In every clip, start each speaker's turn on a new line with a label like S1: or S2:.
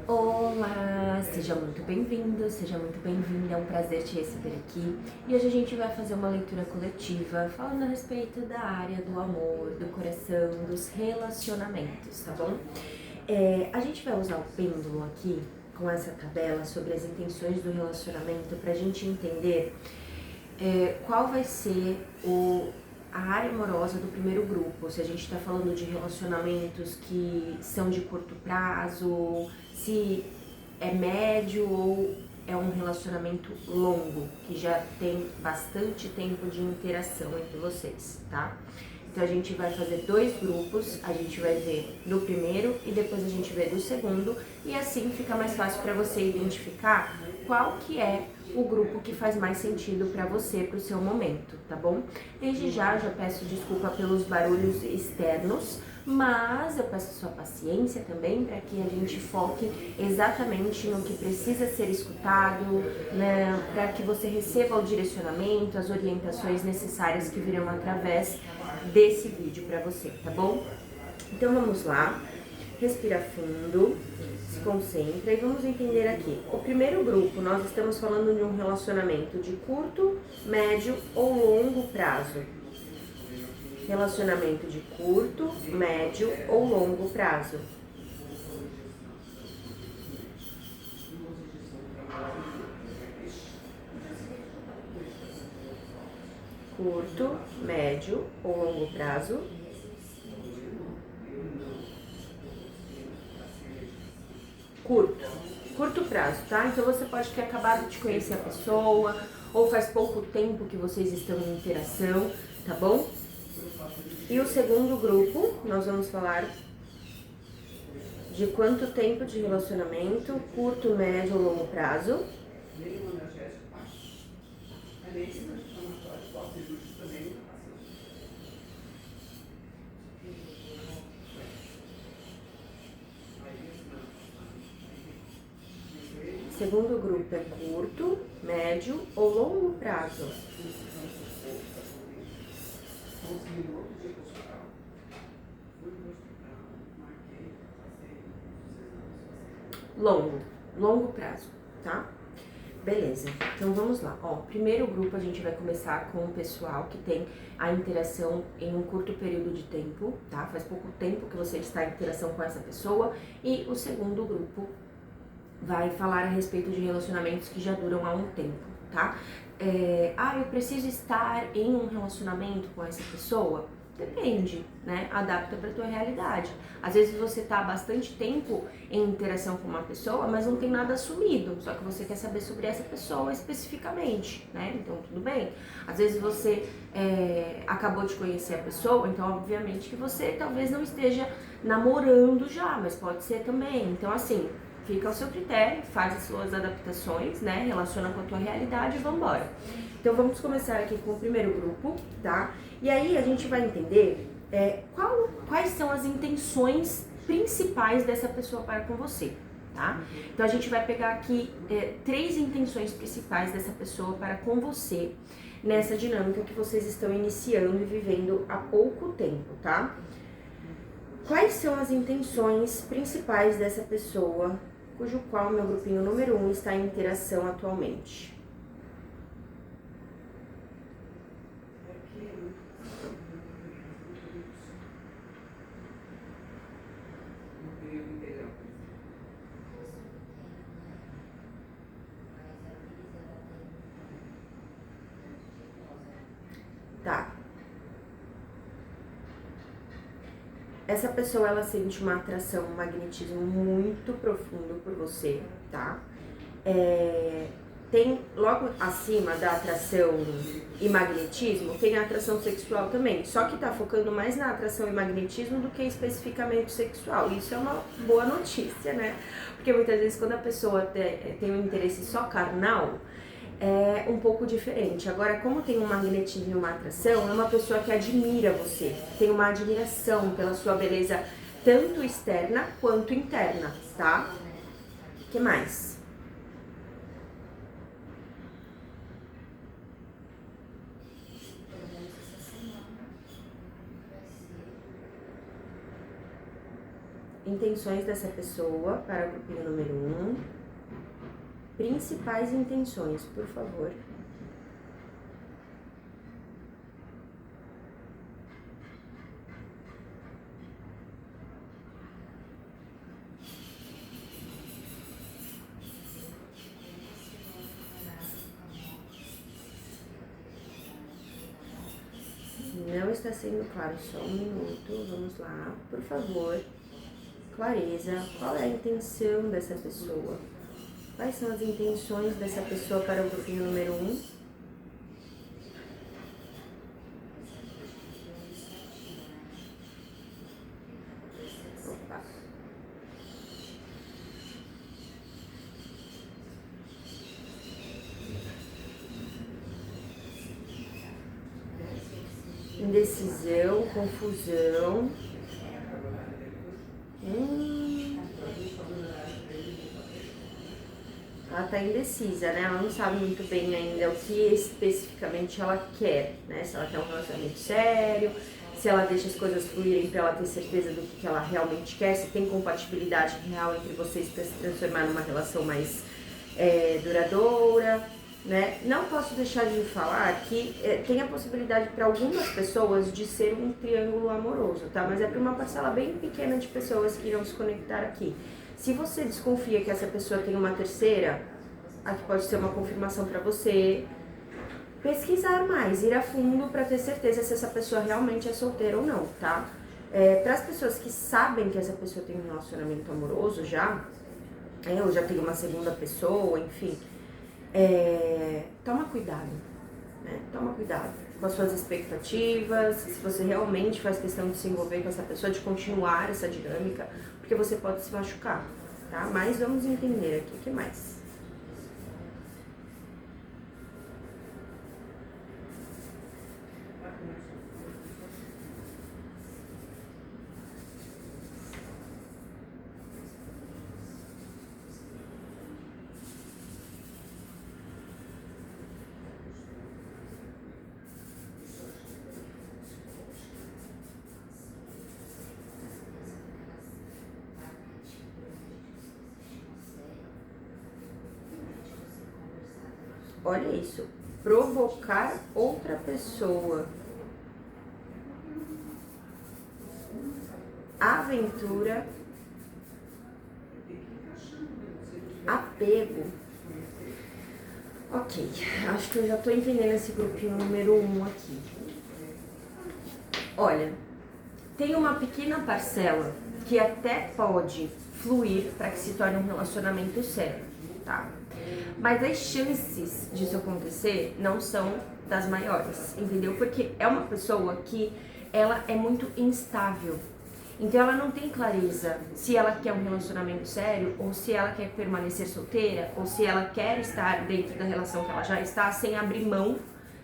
S1: Olá, seja muito bem-vindo, seja muito bem-vinda, é um prazer te receber aqui. E hoje a gente vai fazer uma leitura coletiva falando a respeito da área do amor, do coração, dos relacionamentos, tá bom? A gente vai usar o pêndulo aqui com essa tabela sobre as intenções do relacionamento para a gente entender qual vai ser a área amorosa do primeiro grupo, se a gente está falando de relacionamentos que são de curto prazo, se é médio ou é um relacionamento longo, que já tem bastante tempo de interação entre vocês, tá? Então a gente vai fazer dois grupos, a gente vai ver do primeiro e depois a gente vê do segundo, e assim fica mais fácil para você identificar qual que é o grupo que faz mais sentido para você, para o seu momento, tá bom? Desde já peço desculpa pelos barulhos externos, mas eu peço sua paciência também para que a gente foque exatamente no que precisa ser escutado, né, para que você receba o direcionamento, as orientações necessárias que virão através desse vídeo para você, tá bom? Então vamos lá, respira fundo, se concentra e vamos entender aqui. O primeiro grupo, nós estamos falando de um relacionamento de curto, médio ou longo prazo. Relacionamento de curto, médio ou longo prazo. Curto, médio ou longo prazo. Curto prazo, tá? Então você pode ter acabado de conhecer a pessoa, ou faz pouco tempo que vocês estão em interação, tá bom? E o segundo grupo, nós vamos falar de quanto tempo de relacionamento, curto, médio ou longo prazo. Segundo grupo é curto, médio ou longo prazo. Longo prazo, tá? Beleza, então vamos lá. Ó, primeiro grupo a gente vai começar com o pessoal que tem a interação em um curto período de tempo, tá? Faz pouco tempo que você está em interação com essa pessoa. E o segundo grupo vai falar a respeito de relacionamentos que já duram há um tempo, tá? Eu preciso estar em um relacionamento com essa pessoa? Depende, né? Adapta para tua realidade. Às vezes você tá há bastante tempo em interação com uma pessoa, mas não tem nada assumido, só que você quer saber sobre essa pessoa especificamente, né? Então tudo bem. Às vezes você acabou de conhecer a pessoa, então obviamente que você talvez não esteja namorando já, mas pode ser também. Então assim, fica ao seu critério, faz as suas adaptações, né? Relaciona com a tua realidade e vambora. Então vamos começar aqui com o primeiro grupo, tá? E aí a gente vai entender quais são as intenções principais dessa pessoa para com você, tá? Então a gente vai pegar aqui 3 intenções principais dessa pessoa para com você nessa dinâmica que vocês estão iniciando e vivendo há pouco tempo, tá? Quais são as intenções principais dessa pessoa, cujo qual meu grupinho número 1 está em interação atualmente? Tá. Essa pessoa, ela sente uma atração, um magnetismo muito profundo por você, tá? Tem logo acima da atração e magnetismo, tem a atração sexual também, só que tá focando mais na atração e magnetismo do que especificamente sexual. Isso é uma boa notícia, né? Porque muitas vezes quando a pessoa tem um interesse só carnal, é um pouco diferente. Agora, como tem um magnetismo e uma atração, é uma pessoa que admira você, tem uma admiração pela sua beleza, tanto externa quanto interna, tá? O que mais? intenções dessa pessoa para o grupinho número 1. Principais intenções, por favor. Não está sendo claro, só um minuto, vamos lá, por favor. Clareza, qual é a intenção dessa pessoa? Quais são as intenções dessa pessoa para o grupinho número 1? Opa. Indecisão, confusão. Ela tá indecisa, né? Ela não sabe muito bem ainda o que especificamente ela quer, né? Se ela quer um relacionamento sério, se ela deixa as coisas fluírem pra ela ter certeza do que ela realmente quer, se tem compatibilidade real entre vocês pra se transformar numa relação mais duradoura, né? Não posso deixar de falar que tem a possibilidade para algumas pessoas de ser um triângulo amoroso, tá? Mas é para uma parcela bem pequena de pessoas que irão se conectar aqui. Se você desconfia que essa pessoa tem uma terceira, aqui pode ser uma confirmação para você pesquisar mais, ir a fundo para ter certeza se essa pessoa realmente é solteira ou não, tá? Para as pessoas que sabem que essa pessoa tem um relacionamento amoroso já, ou já tem uma segunda pessoa, enfim, toma cuidado, né? Toma cuidado com as suas expectativas, se você realmente faz questão de se envolver com essa pessoa, de continuar essa dinâmica, porque você pode se machucar, tá? Mas vamos entender aqui, o que mais? Olha isso, provocar outra pessoa, aventura, apego. Ok, acho que eu já tô entendendo esse grupinho número 1 aqui. Olha, tem uma pequena parcela que até pode fluir para que se torne um relacionamento sério, tá? Mas as chances disso acontecer não são das maiores, entendeu? Porque é uma pessoa que ela é muito instável. Então ela não tem clareza se ela quer um relacionamento sério, ou se ela quer permanecer solteira, ou se ela quer estar dentro da relação que ela já está, sem abrir mão,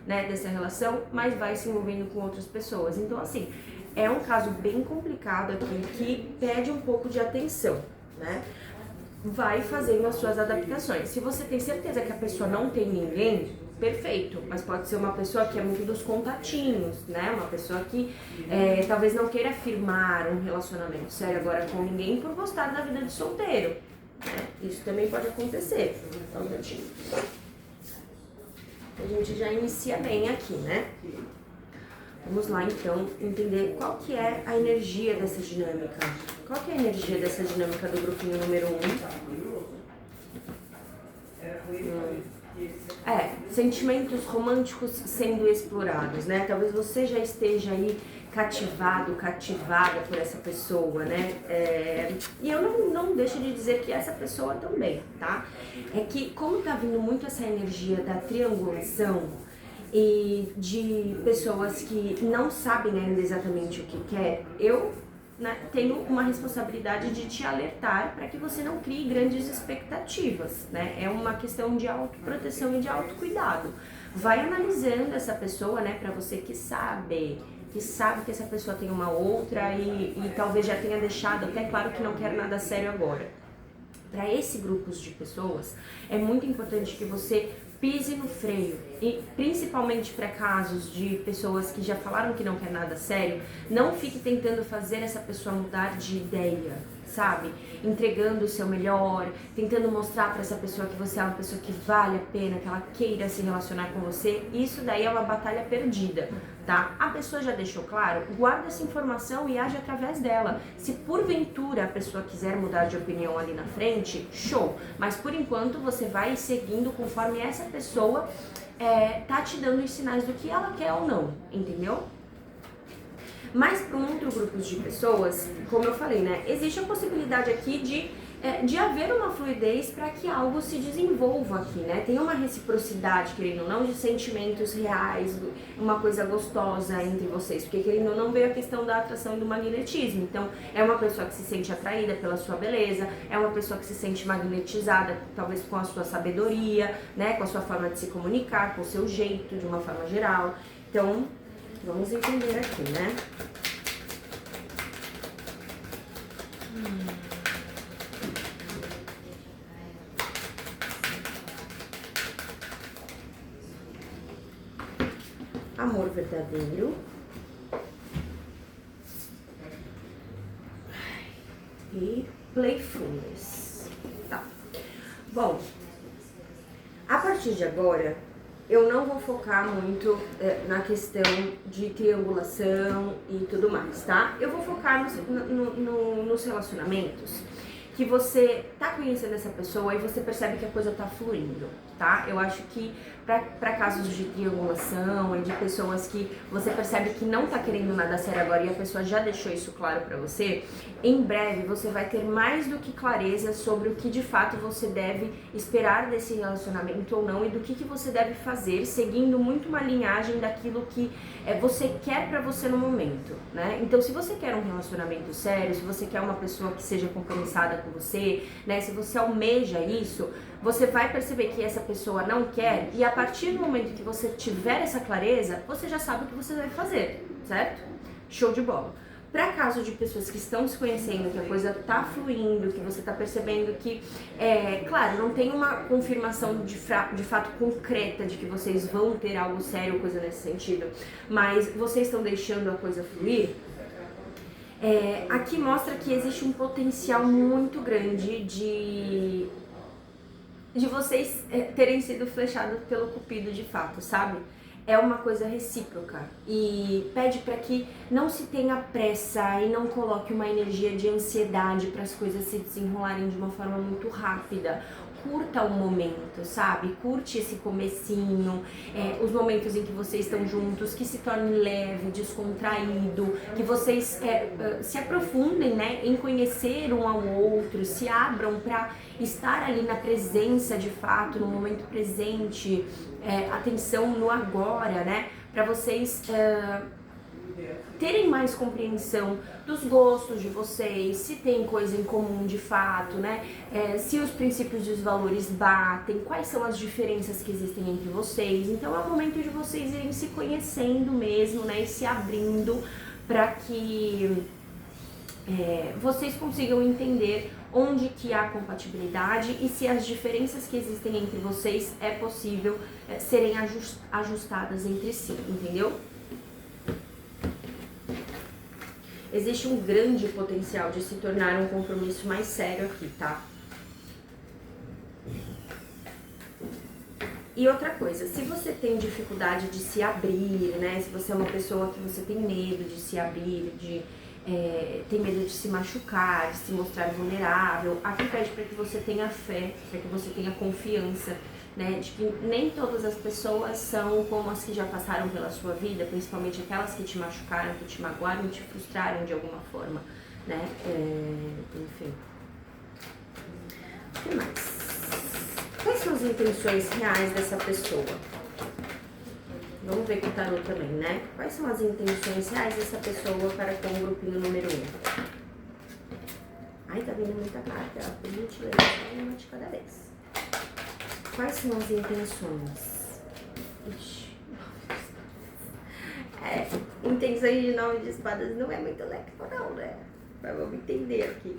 S1: né, dessa relação, mas vai se envolvendo com outras pessoas. Então assim, é um caso bem complicado aqui, que pede um pouco de atenção, né? Vai fazendo as suas adaptações. Se você tem certeza que a pessoa não tem ninguém, perfeito, mas pode ser uma pessoa que é muito dos contatinhos, né? Uma pessoa que talvez não queira firmar um relacionamento sério agora com ninguém por gostar da vida de solteiro, né? Isso também pode acontecer. Só um minutinho. A gente já inicia bem aqui, né? Vamos lá, então, entender qual que é a energia dessa dinâmica. Qual que é a energia dessa dinâmica do grupinho número 1? Sentimentos românticos sendo explorados, né? Talvez você já esteja aí cativado, cativada por essa pessoa, né? E eu não deixo de dizer que essa pessoa também, tá? É que como tá vindo muito essa energia da triangulação, e de pessoas que não sabem ainda exatamente o que quer, eu, né, tenho uma responsabilidade de te alertar para que você não crie grandes expectativas, né? É uma questão de autoproteção e de autocuidado. Vai analisando essa pessoa, né, para você que sabe que essa pessoa tem uma outra e talvez já tenha deixado até claro que não quer nada sério agora. Para esse grupo de pessoas, é muito importante que você pise no freio, e principalmente para casos de pessoas que já falaram que não quer nada sério, não fique tentando fazer essa pessoa mudar de ideia, sabe? Entregando o seu melhor, tentando mostrar para essa pessoa que você é uma pessoa que vale a pena, que ela queira se relacionar com você, isso daí é uma batalha perdida, tá? A pessoa já deixou claro? Guarda essa informação e age através dela. Se porventura a pessoa quiser mudar de opinião ali na frente, show! Mas por enquanto você vai seguindo conforme essa pessoa tá te dando os sinais do que ela quer ou não, entendeu? Mas para um outro grupo de pessoas, como eu falei, né, existe a possibilidade aqui de haver uma fluidez para que algo se desenvolva aqui, né? Tem uma reciprocidade, querendo ou não, de sentimentos reais, uma coisa gostosa entre vocês, porque querendo ou não veio a questão da atração e do magnetismo. Então, é uma pessoa que se sente atraída pela sua beleza, é uma pessoa que se sente magnetizada, talvez com a sua sabedoria, né, com a sua forma de se comunicar, com o seu jeito, de uma forma geral. Então, vamos entender aqui, né? Amor verdadeiro. E playfulness. Tá. Bom, a partir de agora, eu não vou focar muito na questão de triangulação e tudo mais, tá? Eu vou focar nos relacionamentos que você tá conhecendo essa pessoa e você percebe que a coisa tá fluindo, tá? Eu acho que para casos de triangulação e de pessoas que você percebe que não tá querendo nada sério agora e a pessoa já deixou isso claro para você, em breve você vai ter mais do que clareza sobre o que de fato você deve esperar desse relacionamento ou não e do que você deve fazer, seguindo muito uma linhagem daquilo que você quer para você no momento, né? Então, se você quer um relacionamento sério, se você quer uma pessoa que seja compromissada com você, né? Se você almeja isso, você vai perceber que essa pessoa não quer e a partir do momento que você tiver essa clareza, você já sabe o que você deve fazer, certo? Show de bola. Para caso de pessoas que estão se conhecendo, que a coisa tá fluindo, que você tá percebendo que, claro, não tem uma confirmação de fato concreta de que vocês vão ter algo sério, coisa nesse sentido, mas vocês estão deixando a coisa fluir, aqui mostra que existe um potencial muito grande de vocês terem sido flechados pelo cupido de fato, sabe? É uma coisa recíproca e pede para que não se tenha pressa e não coloque uma energia de ansiedade para as coisas se desenrolarem de uma forma muito rápida. Curta o momento, sabe? Curte esse comecinho, os momentos em que vocês estão juntos, que se torne leve, descontraído, que vocês se aprofundem, né, em conhecer um ao outro, se abram para estar ali na presença de fato, no momento presente, atenção no agora, né? Para vocês terem mais compreensão dos gostos de vocês, se tem coisa em comum de fato, né? Se os princípios e os valores batem, quais são as diferenças que existem entre vocês. Então é o momento de vocês irem se conhecendo mesmo, né? E se abrindo para que vocês consigam entender onde que há compatibilidade e se as diferenças que existem entre vocês é possível serem ajustadas entre si, entendeu? Existe um grande potencial de se tornar um compromisso mais sério aqui, tá? E outra coisa, se você tem dificuldade de se abrir, né? Se você é uma pessoa que você tem medo de se abrir, tem medo de se machucar, de se mostrar vulnerável, aqui pede para que você tenha fé, para que você tenha confiança, né, de que nem todas as pessoas são como as que já passaram pela sua vida, principalmente aquelas que te machucaram, que te magoaram, te frustraram de alguma forma, né, enfim. O que mais? Quais são as intenções reais dessa pessoa? Vamos ver com o tarô também, né? Quais são as intenções reais dessa pessoa para com o grupinho número 1? Ai, tá vindo muita carta. Por gentileza, uma de cada vez. Quais são as intenções? Ixi. Intenções de 9 de espadas não é muito legal, não, né? Mas vamos entender aqui.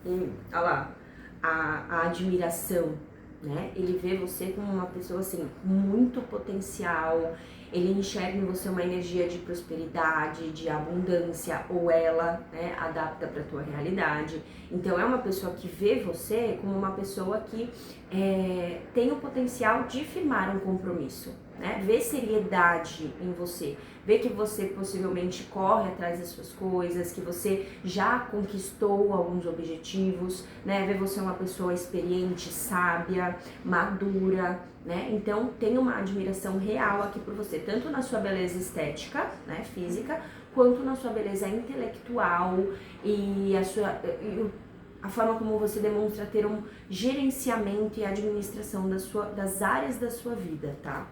S1: Olha lá. A admiração, né? Ele vê você como uma pessoa assim, muito potencial, ele enxerga em você uma energia de prosperidade, de abundância, ou ela, né, adapta para a tua realidade. Então é uma pessoa que vê você como uma pessoa que tem o potencial de firmar um compromisso, né? Vê seriedade em você, vê que você possivelmente corre atrás das suas coisas, que você já conquistou alguns objetivos, né? Vê você uma pessoa experiente, sábia, madura, né? Então tem uma admiração real aqui por você, tanto na sua beleza estética, né, física, quanto na sua beleza intelectual e a forma como você demonstra ter um gerenciamento e administração das áreas da sua vida, tá?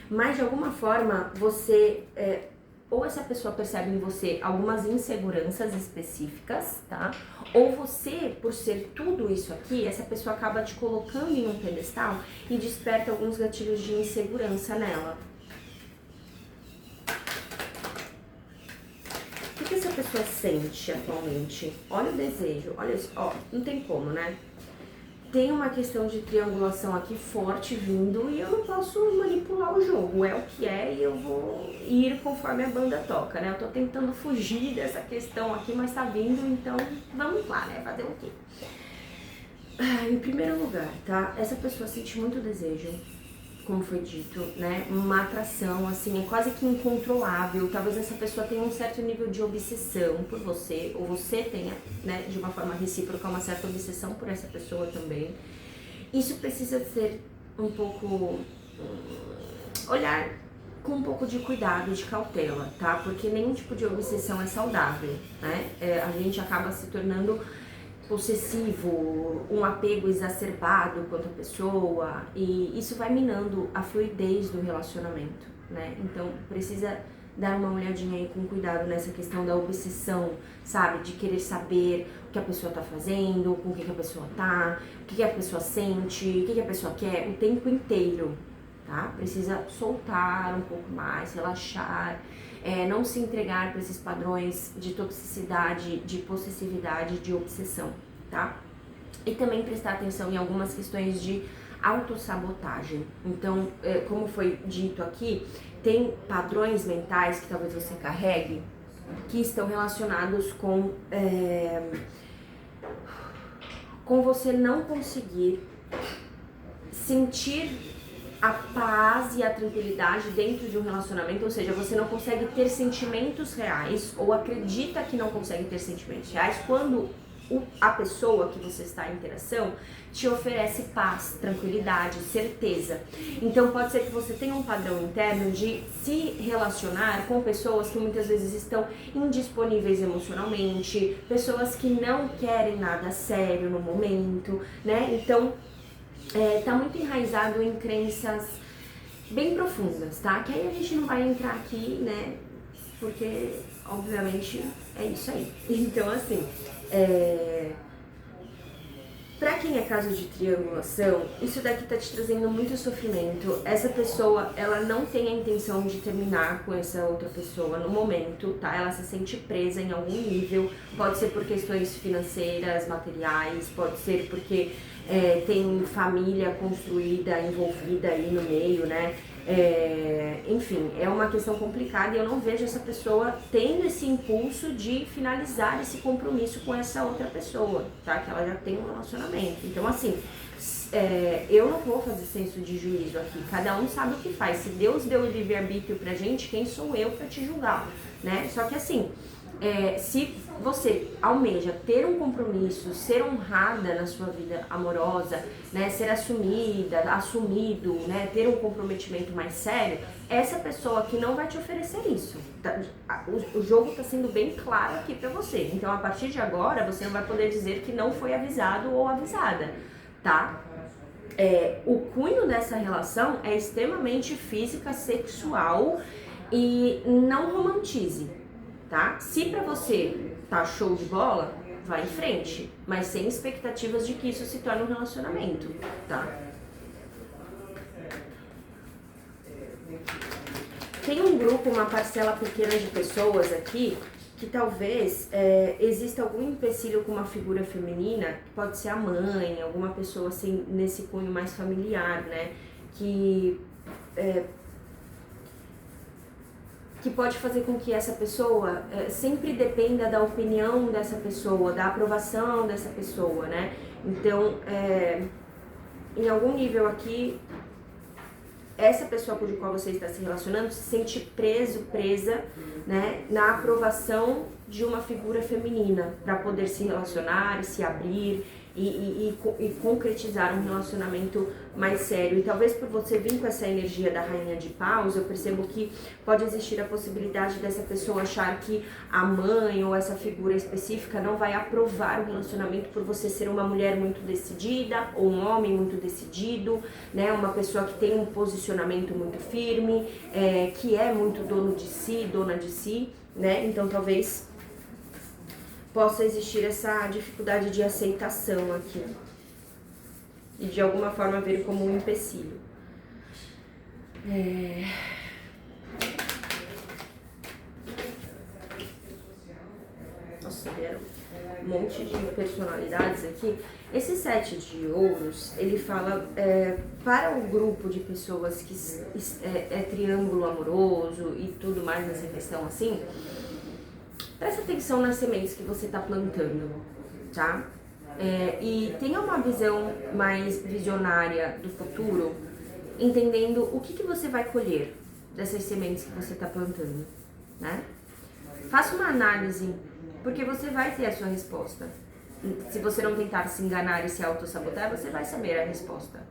S1: Mas de alguma forma você, ou essa pessoa percebe em você algumas inseguranças específicas, tá? Ou você, por ser tudo isso aqui, essa pessoa acaba te colocando em um pedestal e desperta alguns gatilhos de insegurança nela. O que essa pessoa sente atualmente? Olha o desejo, olha isso, ó, não tem como, né? Tem uma questão de triangulação aqui forte vindo e eu não posso manipular o jogo, é o que é e eu vou ir conforme a banda toca, né? Eu tô tentando fugir dessa questão aqui, mas tá vindo, então vamos lá, né? Fazer o quê? Em primeiro lugar, tá? Essa pessoa sente muito desejo, como foi dito, né? Uma atração, assim, é quase que incontrolável. Talvez essa pessoa tenha um certo nível de obsessão por você, ou você tenha, né, de uma forma recíproca, uma certa obsessão por essa pessoa também. Isso precisa ser um pouco... olhar com um pouco de cuidado, de cautela, tá? Porque nenhum tipo de obsessão é saudável, né? A gente acaba se tornando possessivo, um apego exacerbado quanto à pessoa, e isso vai minando a fluidez do relacionamento, né? Então precisa dar uma olhadinha aí com cuidado nessa questão da obsessão, sabe? De querer saber o que a pessoa tá fazendo, com o que a pessoa tá, o que a pessoa sente, o que a pessoa quer o tempo inteiro, tá? Precisa soltar um pouco mais, relaxar, não se entregar para esses padrões de toxicidade, de possessividade, de obsessão, tá? E também prestar atenção em algumas questões de autossabotagem. Então, como foi dito aqui, tem padrões mentais que talvez você carregue que estão relacionados com você não conseguir sentir a paz e a tranquilidade dentro de um relacionamento, ou seja, você não consegue ter sentimentos reais ou acredita que não consegue ter sentimentos reais quando a pessoa que você está em interação te oferece paz, tranquilidade, certeza. Então pode ser que você tenha um padrão interno de se relacionar com pessoas que muitas vezes estão indisponíveis emocionalmente, pessoas que não querem nada sério no momento, né? Então tá muito enraizado em crenças bem profundas, tá? Que aí a gente não vai entrar aqui, né? Porque, obviamente, é isso aí. Então, assim, pra quem é caso de triangulação, isso daqui tá te trazendo muito sofrimento. Essa pessoa, ela não tem a intenção de terminar com essa outra pessoa no momento, tá? Ela se sente presa em algum nível. Pode ser por questões financeiras, materiais, pode ser porque tem família construída, envolvida aí no meio, né? Enfim, é uma questão complicada e eu não vejo essa pessoa tendo esse impulso de finalizar esse compromisso com essa outra pessoa, tá? Que ela já tem um relacionamento. Então, assim, eu não vou fazer senso de juízo aqui. Cada um sabe o que faz. Se Deus deu o livre-arbítrio pra gente, quem sou eu pra te julgar, né? Só que assim, se você almeja ter um compromisso, ser honrada na sua vida amorosa, né, ser assumida, assumido, né, ter um comprometimento mais sério, essa pessoa que não vai te oferecer isso. O jogo está sendo bem claro aqui para você. Então, a partir de agora, você não vai poder dizer que não foi avisado ou avisada, tá? O cunho dessa relação é extremamente física, sexual e não romantize, tá? Se pra você tá show de bola, vai em frente, mas sem expectativas de que isso se torne um relacionamento, tá? Tem um grupo, uma parcela pequena de pessoas aqui que talvez exista algum empecilho com uma figura feminina, que pode ser a mãe, alguma pessoa assim nesse cunho mais familiar, né? Que que pode fazer com que essa pessoa sempre dependa da opinião dessa pessoa, da aprovação dessa pessoa, né? Então, em algum nível aqui, essa pessoa com a qual você está se relacionando se sente presa, né, na aprovação de uma figura feminina para poder se relacionar, se abrir e concretizar um relacionamento mais sério. E talvez por você vir com essa energia da Rainha de Paus, eu percebo que pode existir a possibilidade dessa pessoa achar que a mãe ou essa figura específica não vai aprovar o relacionamento por você ser uma mulher muito decidida ou um homem muito decidido, né? Uma pessoa que tem um posicionamento muito firme, que é muito dono de si, dona de si, né? Então talvez possa existir essa dificuldade de aceitação aqui e de alguma forma ver como um empecilho. Nossa, vieram um monte de personalidades aqui. Esse 7 de ouros, ele fala para o grupo de pessoas que é triângulo amoroso e tudo mais nessa questão assim. Presta atenção nas sementes que você está plantando, tá? E tenha uma visão mais visionária do futuro, entendendo o que você vai colher dessas sementes que você está plantando, né? Faça uma análise, porque você vai ter a sua resposta. Se você não tentar se enganar e se auto-sabotar, você vai saber a resposta,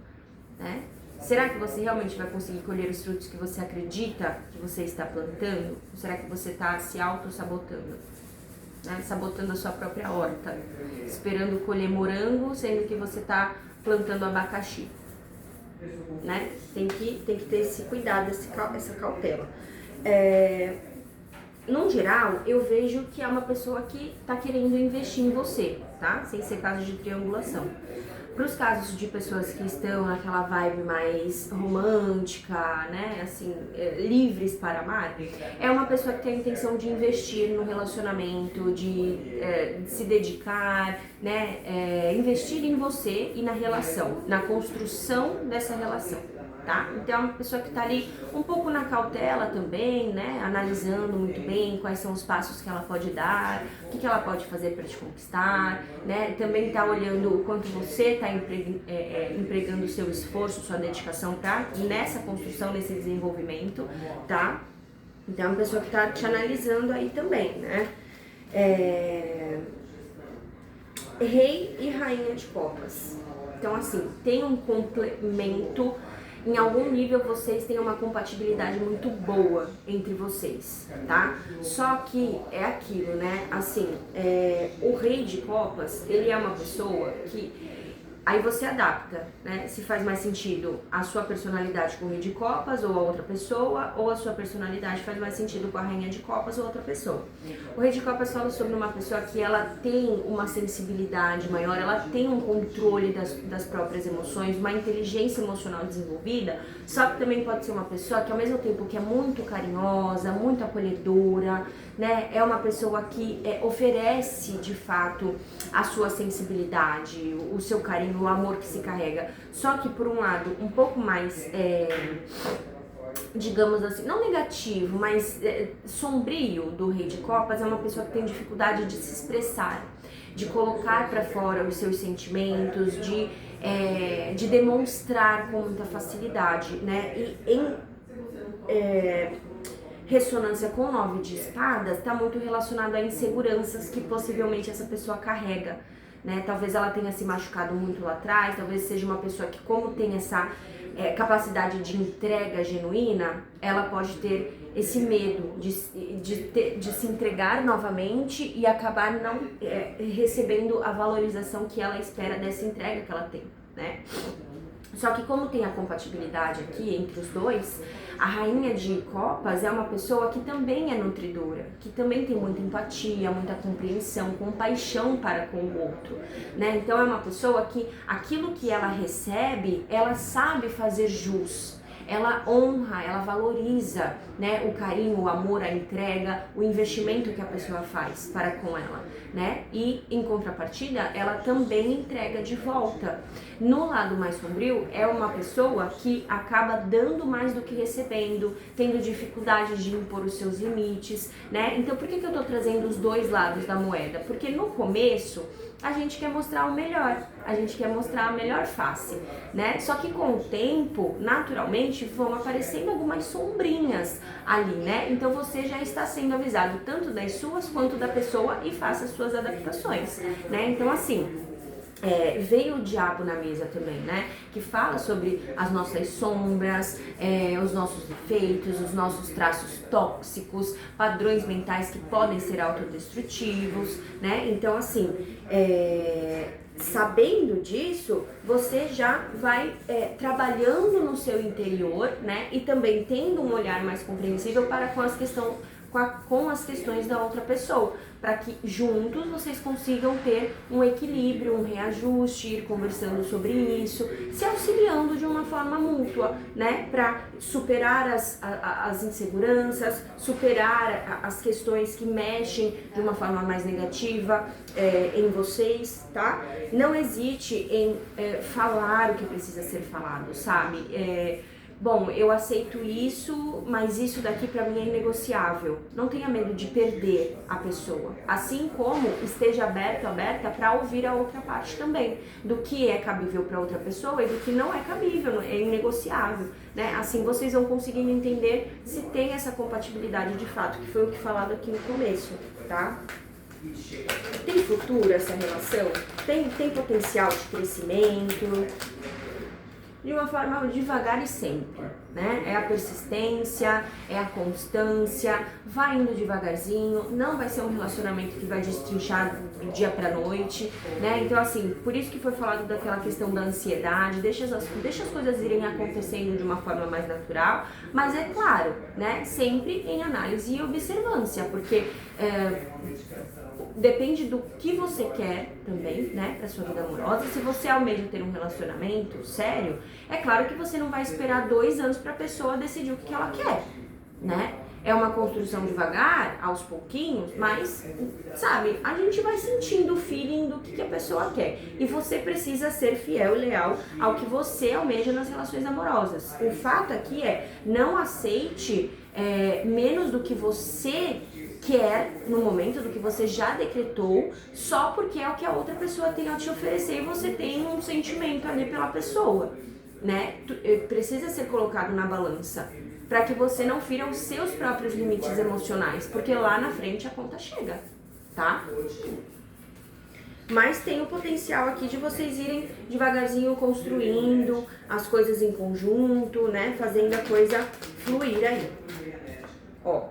S1: né? Será que você realmente vai conseguir colher os frutos que você acredita que você está plantando? Ou será que você está se auto-sabotando? Né? Sabotando a sua própria horta, esperando colher morango, sendo que você está plantando abacaxi. Né? Tem que ter esse cuidado, essa cautela. No geral, eu vejo que é uma pessoa que está querendo investir em você, tá? Sem ser caso de triangulação. Para os casos de pessoas que estão naquela vibe mais romântica, né, assim, livres para amar, é uma pessoa que tem a intenção de investir no relacionamento, de se dedicar, né, investir em você e na relação, na construção dessa relação. Tá? Então é uma pessoa que está ali um pouco na cautela também, né? Analisando muito bem quais são os passos que ela pode dar, o que ela pode fazer para te conquistar, né? Também está olhando o quanto você está empregando o seu esforço, sua dedicação nessa construção, nesse desenvolvimento, tá? Então é uma pessoa que está te analisando aí também, né? Rei e Rainha de Copas. Então assim, tem um complemento. Em algum nível vocês têm uma compatibilidade muito boa entre vocês, tá? Só que é aquilo, né? Assim, o Rei de Copas, ele é uma pessoa que... Aí você adapta, né? Se faz mais sentido a sua personalidade com o Rei de Copas ou a outra pessoa, ou a sua personalidade faz mais sentido com a Rainha de Copas ou outra pessoa. O Rei de Copas fala sobre uma pessoa que ela tem uma sensibilidade maior, ela tem um controle das próprias emoções, uma inteligência emocional desenvolvida, só que também pode ser uma pessoa que ao mesmo tempo que é muito carinhosa, muito acolhedora, né? É uma pessoa que oferece de fato a sua sensibilidade, o seu carinho, o amor que se carrega. Só que por um lado um pouco mais, digamos assim, não negativo, mas sombrio do Rei de Copas, é uma pessoa que tem dificuldade de se expressar, de colocar para fora os seus sentimentos, de demonstrar com muita facilidade, né? E em ressonância com o 9 de espadas, está muito relacionado a inseguranças que possivelmente essa pessoa carrega, né? Talvez ela tenha se machucado muito lá atrás, talvez seja uma pessoa que, como tem essa capacidade de entrega genuína, ela pode ter esse medo de se entregar novamente e acabar não recebendo a valorização que ela espera dessa entrega que ela tem, né? Só que como tem a compatibilidade aqui entre os dois, a Rainha de Copas é uma pessoa que também é nutridora, que também tem muita empatia, muita compreensão, compaixão para com o outro, né? Então é uma pessoa que aquilo que ela recebe, ela sabe fazer jus, ela honra, ela valoriza, né? O carinho, o amor, a entrega, o investimento que a pessoa faz para com ela, né? E em contrapartida, ela também entrega de volta. No lado mais sombrio, é uma pessoa que acaba dando mais do que recebendo, tendo dificuldade de impor os seus limites, né? Então, por que eu tô trazendo os dois lados da moeda? Porque no começo, a gente quer mostrar o melhor, a gente quer mostrar a melhor face, né? Só que com o tempo, naturalmente, vão aparecendo algumas sombrinhas ali, né? Então você já está sendo avisado tanto das suas quanto da pessoa e faça as suas adaptações, né? Então assim, veio o diabo na mesa também, né? Que fala sobre as nossas sombras, os nossos defeitos, os nossos traços tóxicos, padrões mentais que podem ser autodestrutivos, né? Então, assim, sabendo disso, você já vai trabalhando no seu interior, né? E também tendo um olhar mais compreensível para com as questões da outra pessoa, para que juntos vocês consigam ter um equilíbrio, um reajuste, ir conversando sobre isso, se auxiliando de uma forma mútua, né, para superar as inseguranças, superar as questões que mexem de uma forma mais negativa em vocês, tá? Não hesite em falar o que precisa ser falado, sabe? Bom, eu aceito isso, mas isso daqui pra mim é inegociável. Não tenha medo de perder a pessoa. Assim como esteja aberta para ouvir a outra parte também. Do que é cabível para outra pessoa e do que não é cabível, é inegociável, né? Assim vocês vão conseguindo entender se tem essa compatibilidade de fato, que foi o que falado aqui no começo, tá? Tem futuro essa relação? Tem potencial de crescimento? De uma forma devagar e sempre, né? É a persistência, é a constância, vai indo devagarzinho, não vai ser um relacionamento que vai destrinchar do dia pra noite, né? Então, assim, por isso que foi falado daquela questão da ansiedade, deixa as coisas irem acontecendo de uma forma mais natural, mas é claro, né? Sempre em análise e observância, porque depende do que você quer também, né, pra sua vida amorosa. Se você almeja ter um relacionamento sério, é claro que você não vai esperar 2 anos pra pessoa decidir o que ela quer, né? É uma construção devagar, aos pouquinhos, mas, sabe, a gente vai sentindo o feeling do que a pessoa quer. E você precisa ser fiel e leal ao que você almeja nas relações amorosas. O fato aqui é, não aceite menos do que você quer no momento, do que você já decretou, só porque é o que a outra pessoa tem a te oferecer e você tem um sentimento ali pela pessoa, né? Precisa ser colocado na balança para que você não fira os seus próprios limites emocionais, porque lá na frente a conta chega, tá? Mas tem o potencial aqui de vocês irem devagarzinho construindo as coisas em conjunto, né? Fazendo a coisa fluir aí. Ó,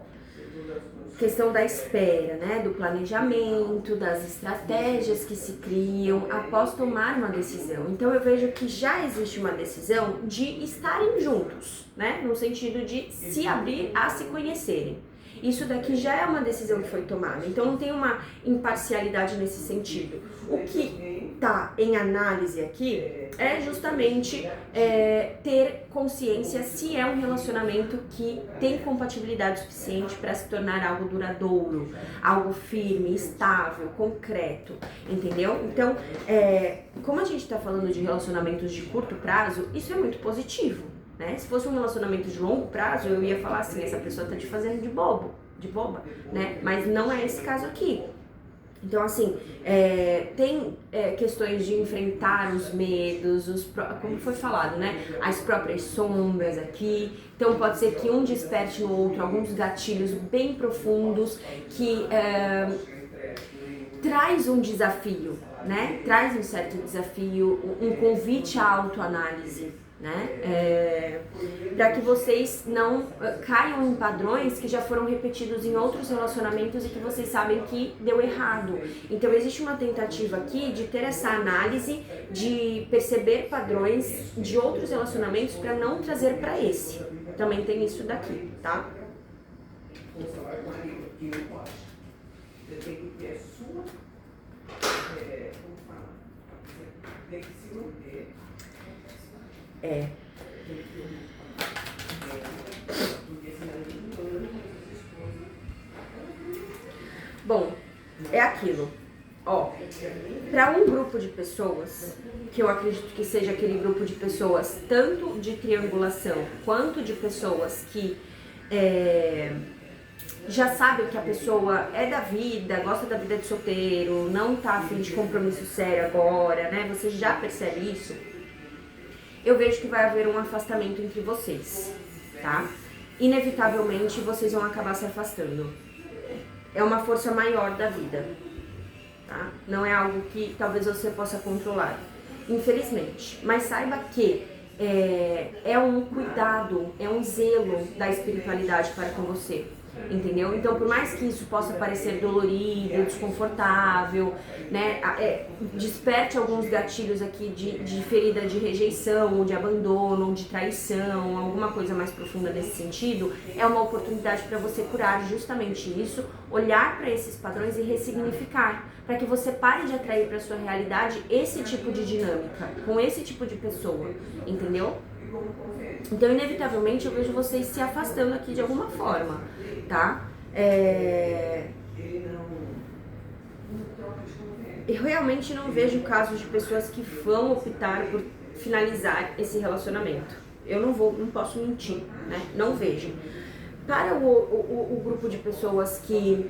S1: questão da espera, né? Do planejamento, das estratégias que se criam após tomar uma decisão. Então eu vejo que já existe uma decisão de estarem juntos, né? No sentido de se abrir a se conhecerem. Isso daqui já é uma decisão que foi tomada, então não tem uma imparcialidade nesse sentido. O que está em análise aqui é justamente ter consciência se é um relacionamento que tem compatibilidade suficiente para se tornar algo duradouro, algo firme, estável, concreto, entendeu? Então, como a gente está falando de relacionamentos de curto prazo, isso é muito positivo. Né? Se fosse um relacionamento de longo prazo, eu ia falar assim, essa pessoa tá te fazendo de boba, né? Mas não é esse caso aqui. Então, assim, tem questões de enfrentar os medos, como foi falado, né? As próprias sombras aqui. Então, pode ser que um desperte no outro alguns gatilhos bem profundos que traz um desafio, né? Traz um certo desafio, um convite à autoanálise, né? Para que vocês não caiam em padrões que já foram repetidos em outros relacionamentos e que vocês sabem que deu errado. Então existe uma tentativa aqui de ter essa análise, de perceber padrões de outros relacionamentos para não trazer para esse. Também tem isso daqui, tá? Bom, é aquilo. Ó, para um grupo de pessoas, que eu acredito que seja aquele grupo de pessoas tanto de triangulação quanto de pessoas que já sabem que a pessoa é da vida, gosta da vida de solteiro, não tá a fim de compromisso sério agora, né? Você já percebe isso? Eu vejo que vai haver um afastamento entre vocês, tá? Inevitavelmente vocês vão acabar se afastando. É uma força maior da vida, tá? Não é algo que talvez você possa controlar, infelizmente. Mas saiba que é um cuidado, é um zelo da espiritualidade para com você. Entendeu? Então, por mais que isso possa parecer dolorido, desconfortável, né, desperte alguns gatilhos aqui de ferida de rejeição, ou de abandono, ou de traição, alguma coisa mais profunda nesse sentido, é uma oportunidade para você curar justamente isso, olhar para esses padrões e ressignificar, para que você pare de atrair para sua realidade esse tipo de dinâmica, com esse tipo de pessoa, entendeu? Então, inevitavelmente, eu vejo vocês se afastando aqui de alguma forma, tá? Eu realmente não vejo casos de pessoas que vão optar por finalizar esse relacionamento. Eu não posso mentir, né? Não vejo. Para o grupo de pessoas que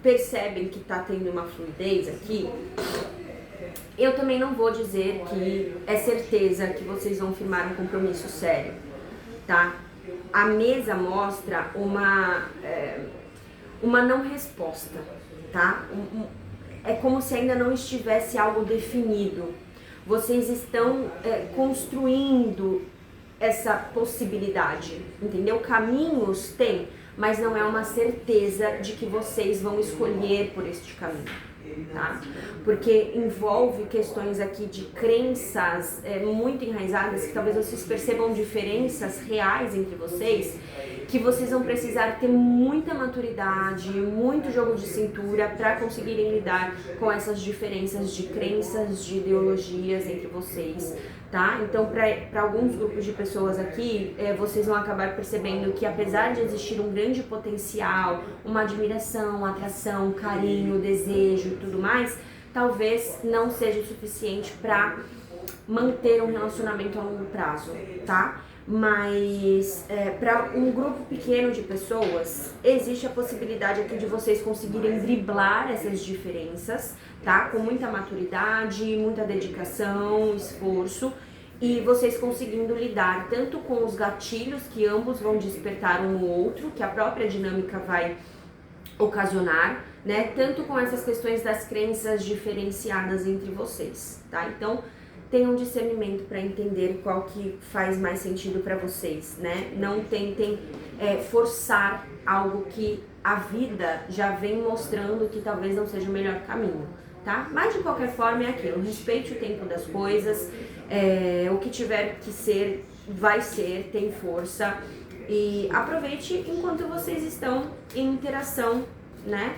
S1: percebem que tá tendo uma fluidez aqui, eu também não vou dizer que é certeza que vocês vão firmar um compromisso sério, tá? A mesa mostra uma não resposta, tá? É como se ainda não estivesse algo definido. Vocês estão construindo essa possibilidade, entendeu? Caminhos tem, mas não é uma certeza de que vocês vão escolher por este caminho. Tá? Porque envolve questões aqui de crenças muito enraizadas, que talvez vocês percebam diferenças reais entre vocês, que vocês vão precisar ter muita maturidade, muito jogo de cintura para conseguirem lidar com essas diferenças de crenças, de ideologias entre vocês, tá? Então, para alguns grupos de pessoas aqui, vocês vão acabar percebendo que apesar de existir um grande potencial, uma admiração, atração, carinho, desejo e tudo mais, talvez não seja o suficiente para manter um relacionamento a longo prazo, tá? Mas para um grupo pequeno de pessoas, existe a possibilidade aqui de vocês conseguirem driblar essas diferenças, tá? Com muita maturidade, muita dedicação, esforço, e vocês conseguindo lidar tanto com os gatilhos que ambos vão despertar um no outro, que a própria dinâmica vai ocasionar, né? Tanto com essas questões das crenças diferenciadas entre vocês, tá? Então, tenham discernimento para entender qual que faz mais sentido para vocês, né? Não tentem forçar algo que a vida já vem mostrando que talvez não seja o melhor caminho, tá? Mas de qualquer forma é aquilo, respeite o tempo das coisas, o que tiver que ser, vai ser, tem força, e aproveite enquanto vocês estão em interação, né?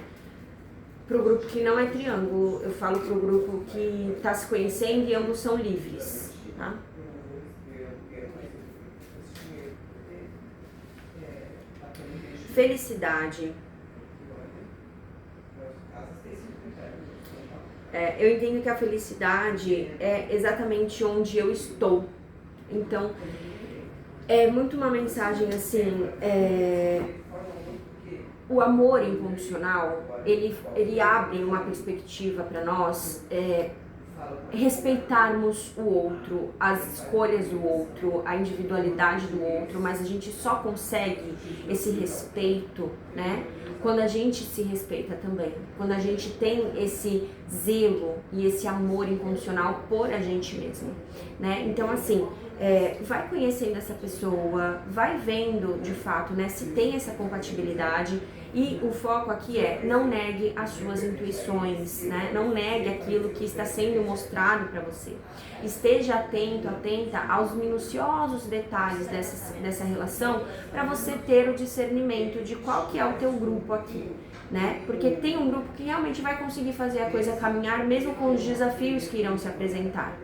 S1: Pro grupo que não é triângulo, eu falo pro grupo que tá se conhecendo e ambos são livres, tá? Felicidade. Eu entendo que a felicidade é exatamente onde eu estou. Então, é muito uma mensagem assim, o amor incondicional, ele abre uma perspectiva para nós, respeitarmos o outro, as escolhas do outro, a individualidade do outro, mas a gente só consegue esse respeito, né, quando a gente se respeita também, quando a gente tem esse zelo e esse amor incondicional por a gente mesmo, né? Então, assim, vai conhecendo essa pessoa, vai vendo de fato, né, se tem essa compatibilidade. E o foco aqui não negue as suas intuições, né? Não negue aquilo que está sendo mostrado para você. Esteja atento, atenta aos minuciosos detalhes dessa relação, para você ter o discernimento de qual que é o teu grupo aqui, né? Porque tem um grupo que realmente vai conseguir fazer a coisa caminhar mesmo com os desafios que irão se apresentar,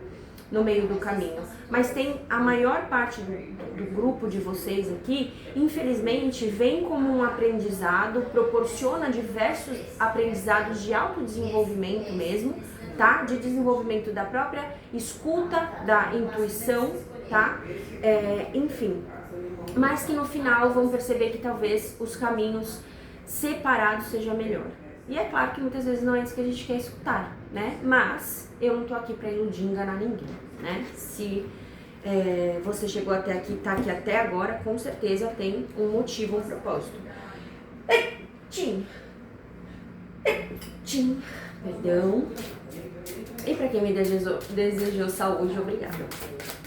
S1: no meio do caminho. Mas tem a maior parte do grupo de vocês aqui, infelizmente, vem como um aprendizado, proporciona diversos aprendizados de autodesenvolvimento mesmo, tá? De desenvolvimento da própria escuta, da intuição, tá? Enfim, mas que no final vão perceber que talvez os caminhos separados seja melhor. E é claro que muitas vezes não é isso que a gente quer escutar, né? Mas eu não tô aqui pra iludir, enganar ninguém, né? Se você chegou até aqui, tá aqui até agora, com certeza tem um motivo, um propósito. Tchim. Tchim. Perdão. E pra quem me desejou saúde, obrigada.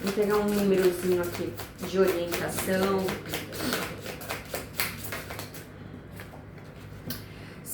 S1: Vou pegar um númerozinho aqui de orientação.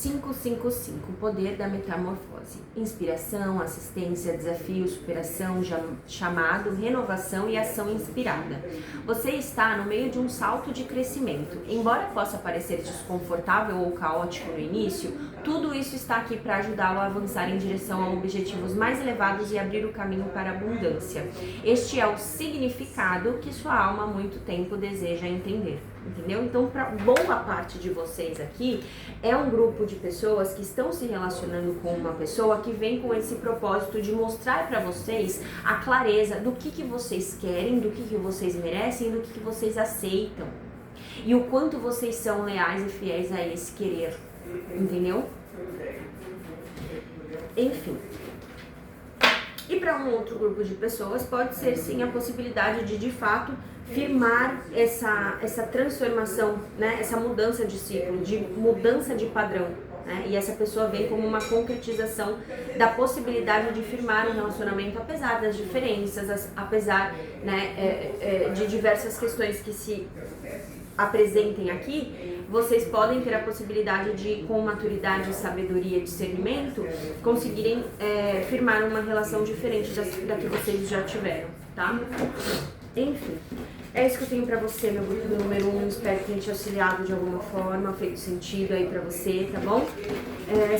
S1: 555, poder da metamorfose. Inspiração, assistência, desafio, superação, chamado, renovação e ação inspirada. Você está no meio de um salto de crescimento. Embora possa parecer desconfortável ou caótico no início, tudo isso está aqui para ajudá-lo a avançar em direção a objetivos mais elevados e abrir o caminho para a abundância. Este é o significado que sua alma há muito tempo deseja entender. Entendeu? Então, para boa parte de vocês aqui, é um grupo de pessoas que estão se relacionando com uma pessoa que vem com esse propósito de mostrar para vocês a clareza do que vocês querem, do que vocês merecem, do que vocês aceitam. E o quanto vocês são leais e fiéis a esse querer. Entendeu? Enfim. E para um outro grupo de pessoas, pode ser sim a possibilidade de fato, firmar essa transformação, né? Essa mudança de ciclo, de mudança de padrão. Né? E essa pessoa vem como uma concretização da possibilidade de firmar um relacionamento, apesar das diferenças, apesar, né, de diversas questões que se apresentem aqui. Vocês podem ter a possibilidade de, com maturidade, sabedoria e discernimento, conseguirem firmar uma relação diferente da que vocês já tiveram, tá? Enfim, é isso que eu tenho pra você, meu grupo do número 1. Espero que tenha te auxiliado de alguma forma, feito sentido aí pra você, tá bom?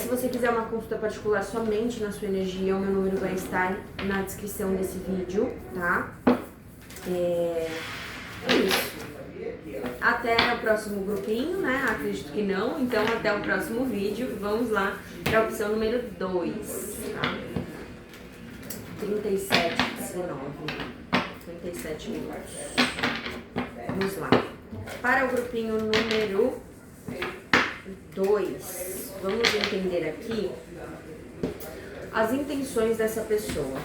S1: Se você quiser uma consulta particular somente na sua energia, o meu número vai estar na descrição desse vídeo, tá? É isso. Até o próximo grupinho, né? Acredito que não, então até o próximo vídeo. Vamos lá para a opção número 2, tá? 37 minutos. Vamos lá. Para o grupinho número 2, vamos entender aqui as intenções dessa pessoa.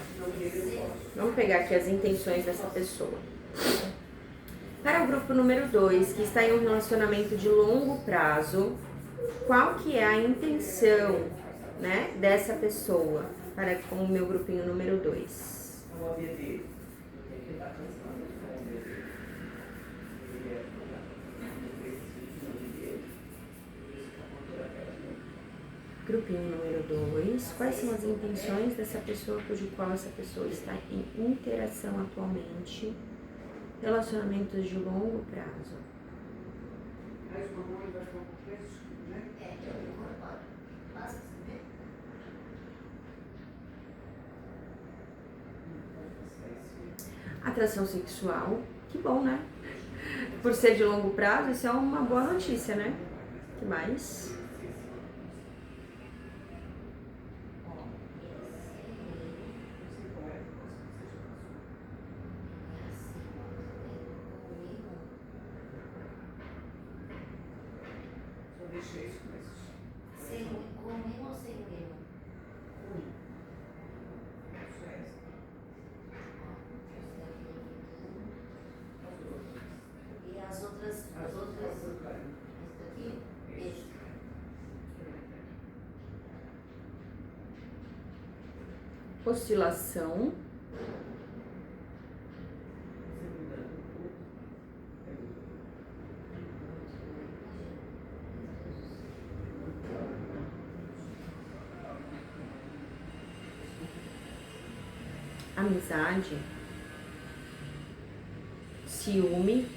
S1: Vamos pegar aqui as intenções dessa pessoa. Para o grupo número 2, que está em um relacionamento de longo prazo, qual que é a intenção, né, dessa pessoa para com o meu grupinho número 2? Grupinho número 2, quais são as intenções dessa pessoa cujo qual essa pessoa está em interação atualmente? Relacionamentos de longo prazo. Atração sexual, que bom, né? Por ser de longo prazo, isso é uma boa notícia, né? O que mais?
S2: Sem com rima ou sem rima? E as outras esse daqui? Esse.
S1: Oscilação. Amizade, ciúme,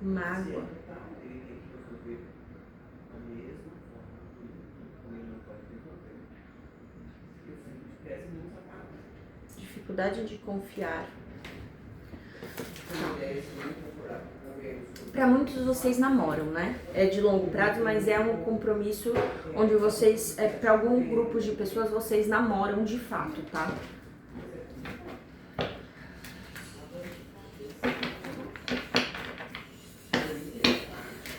S1: Mágoa. Dificuldade de confiar. Para muitos vocês namoram, né? É de longo prazo, mas é um compromisso onde vocês, para algum grupo de pessoas, vocês namoram de fato, tá?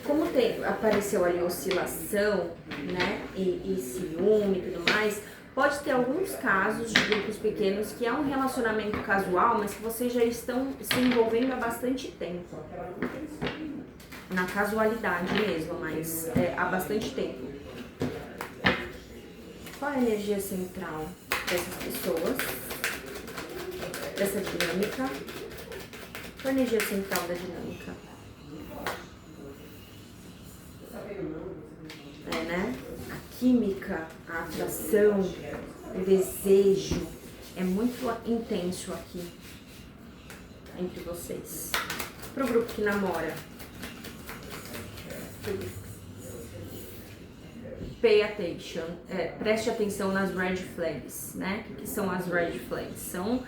S1: Como apareceu ali oscilação, né? E ciúme e tudo mais, pode ter alguns casos de grupos pequenos que é um relacionamento casual, mas que vocês já estão se envolvendo há bastante tempo. Na casualidade mesmo, mas há bastante tempo. Qual é a energia central dessas pessoas? Dessa dinâmica? Qual é a energia central da dinâmica? Né? A química, a atração, o desejo é muito intenso aqui entre vocês. Pro grupo que namora, pay attention, preste atenção nas red flags, né? O que são as red flags? São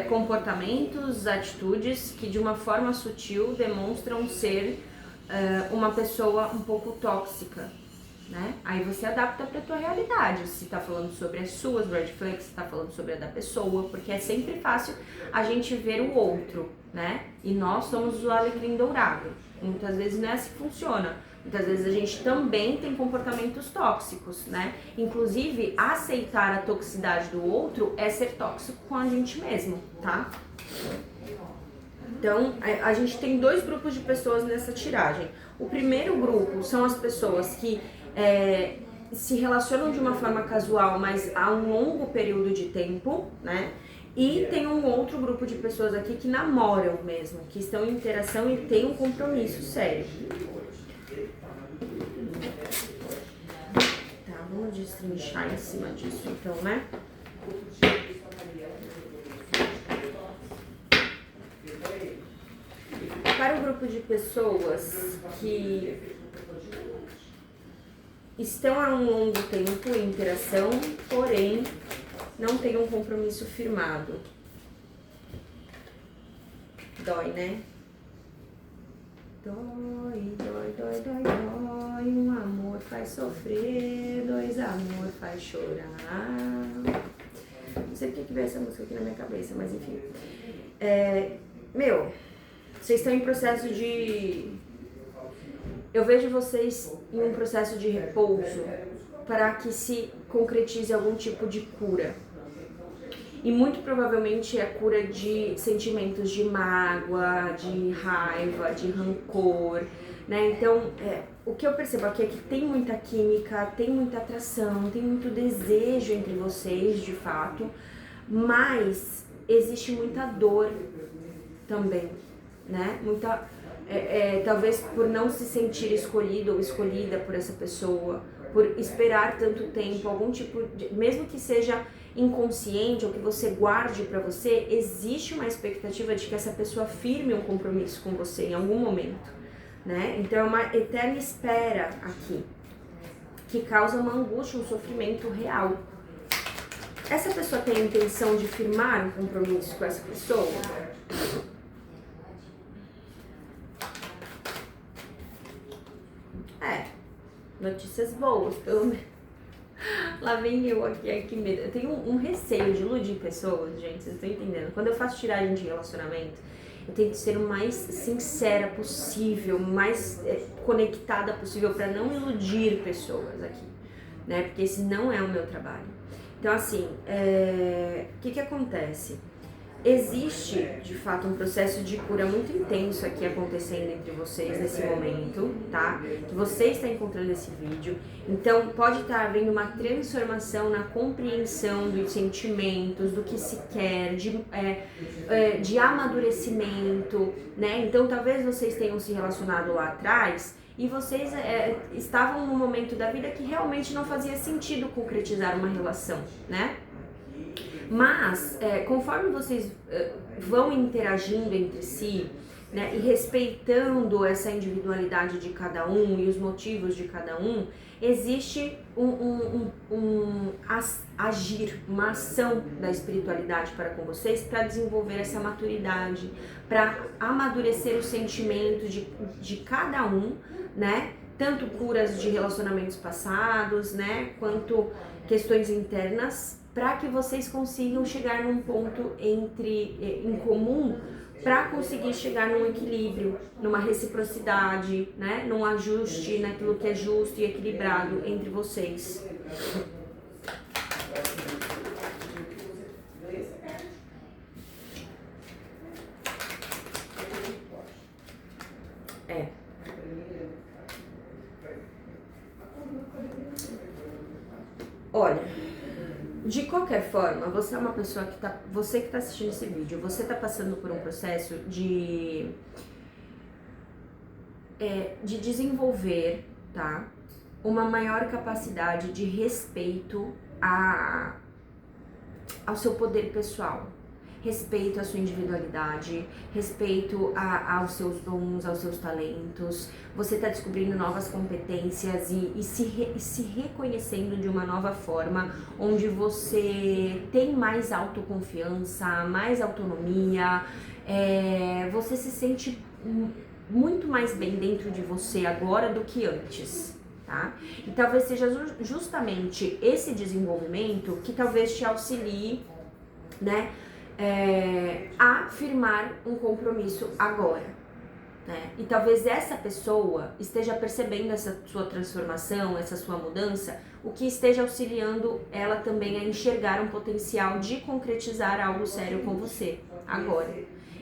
S1: comportamentos, atitudes que de uma forma sutil demonstram ser uma pessoa um pouco tóxica, né? Aí você adapta para a tua realidade, se tá falando sobre as suas red flags, se tá falando sobre a da pessoa, porque é sempre fácil a gente ver o outro, né? E nós somos o alecrim dourado. Muitas vezes não é assim que funciona. Muitas vezes a gente também tem comportamentos tóxicos, né? Inclusive, aceitar a toxicidade do outro é ser tóxico com a gente mesmo, tá? Então, a gente tem dois grupos de pessoas nessa tiragem. O primeiro grupo são as pessoas que se relacionam de uma forma casual, mas há um longo período de tempo, né? E tem um outro grupo de pessoas aqui que namoram mesmo, que estão em interação e têm um compromisso sério. Tá, vamos destrinchar em cima disso então, né? Para o grupo de pessoas que estão há um longo tempo em interação, porém não tem um compromisso firmado. Dói, né? Dói, dói, dói, dói, dói. Um amor faz sofrer, dois amor faz chorar. Não sei porque que veio essa música aqui na minha cabeça, mas enfim. Vocês estão em processo de... Eu vejo vocês em um processo de repouso para que se concretize algum tipo de cura. E muito provavelmente é cura de sentimentos de mágoa, de raiva, de rancor, né? Então, o que eu percebo aqui é que tem muita química, tem muita atração, tem muito desejo entre vocês, de fato, mas existe muita dor também, né? Muita... talvez por não se sentir escolhido ou escolhida por essa pessoa, por esperar tanto tempo, algum tipo de, mesmo que seja inconsciente ou que você guarde pra você, existe uma expectativa de que essa pessoa firme um compromisso com você em algum momento, né? Então é uma eterna espera aqui, que causa uma angústia, um sofrimento real. Essa pessoa tem a intenção de firmar um compromisso com essa pessoa? Notícias boas, pelo menos. Lá vem eu aqui, ai que medo. Eu tenho um receio de iludir pessoas, gente, vocês estão entendendo? Quando eu faço tiragem de relacionamento, eu tento ser o mais sincera possível, o mais conectada possível para não iludir pessoas aqui, né? Porque esse não é o meu trabalho. Então, assim, o que acontece? Existe, de fato, um processo de cura muito intenso aqui acontecendo entre vocês nesse momento, tá? Que você está encontrando esse vídeo. Então, pode estar havendo uma transformação na compreensão dos sentimentos, do que se quer, de amadurecimento, né? Então, talvez vocês tenham se relacionado lá atrás e vocês estavam num momento da vida que realmente não fazia sentido concretizar uma relação, né? Mas, conforme vocês vão interagindo entre si, né, e respeitando essa individualidade de cada um e os motivos de cada um, existe agir, uma ação da espiritualidade para com vocês para desenvolver essa maturidade, para amadurecer os sentimentos de cada um, né? Tanto curas de relacionamentos passados, né? Quanto questões internas, para que vocês consigam chegar num ponto em comum, para conseguir chegar num equilíbrio, numa reciprocidade, né? Num ajuste naquilo que é justo e equilibrado entre vocês. Olha, de qualquer forma, você é uma pessoa que você que tá assistindo esse vídeo, você tá passando por um processo de desenvolver, tá? Uma maior capacidade de respeito ao seu poder pessoal, respeito à sua individualidade, respeito aos seus dons, aos seus talentos. Você está descobrindo novas competências e se reconhecendo de uma nova forma, onde você tem mais autoconfiança, mais autonomia, você se sente muito mais bem dentro de você agora do que antes. Tá? E talvez seja justamente esse desenvolvimento que talvez te auxilie, né, a firmar um compromisso agora, né? E talvez essa pessoa esteja percebendo essa sua transformação, essa sua mudança, o que esteja auxiliando ela também a enxergar um potencial de concretizar algo sério com você agora,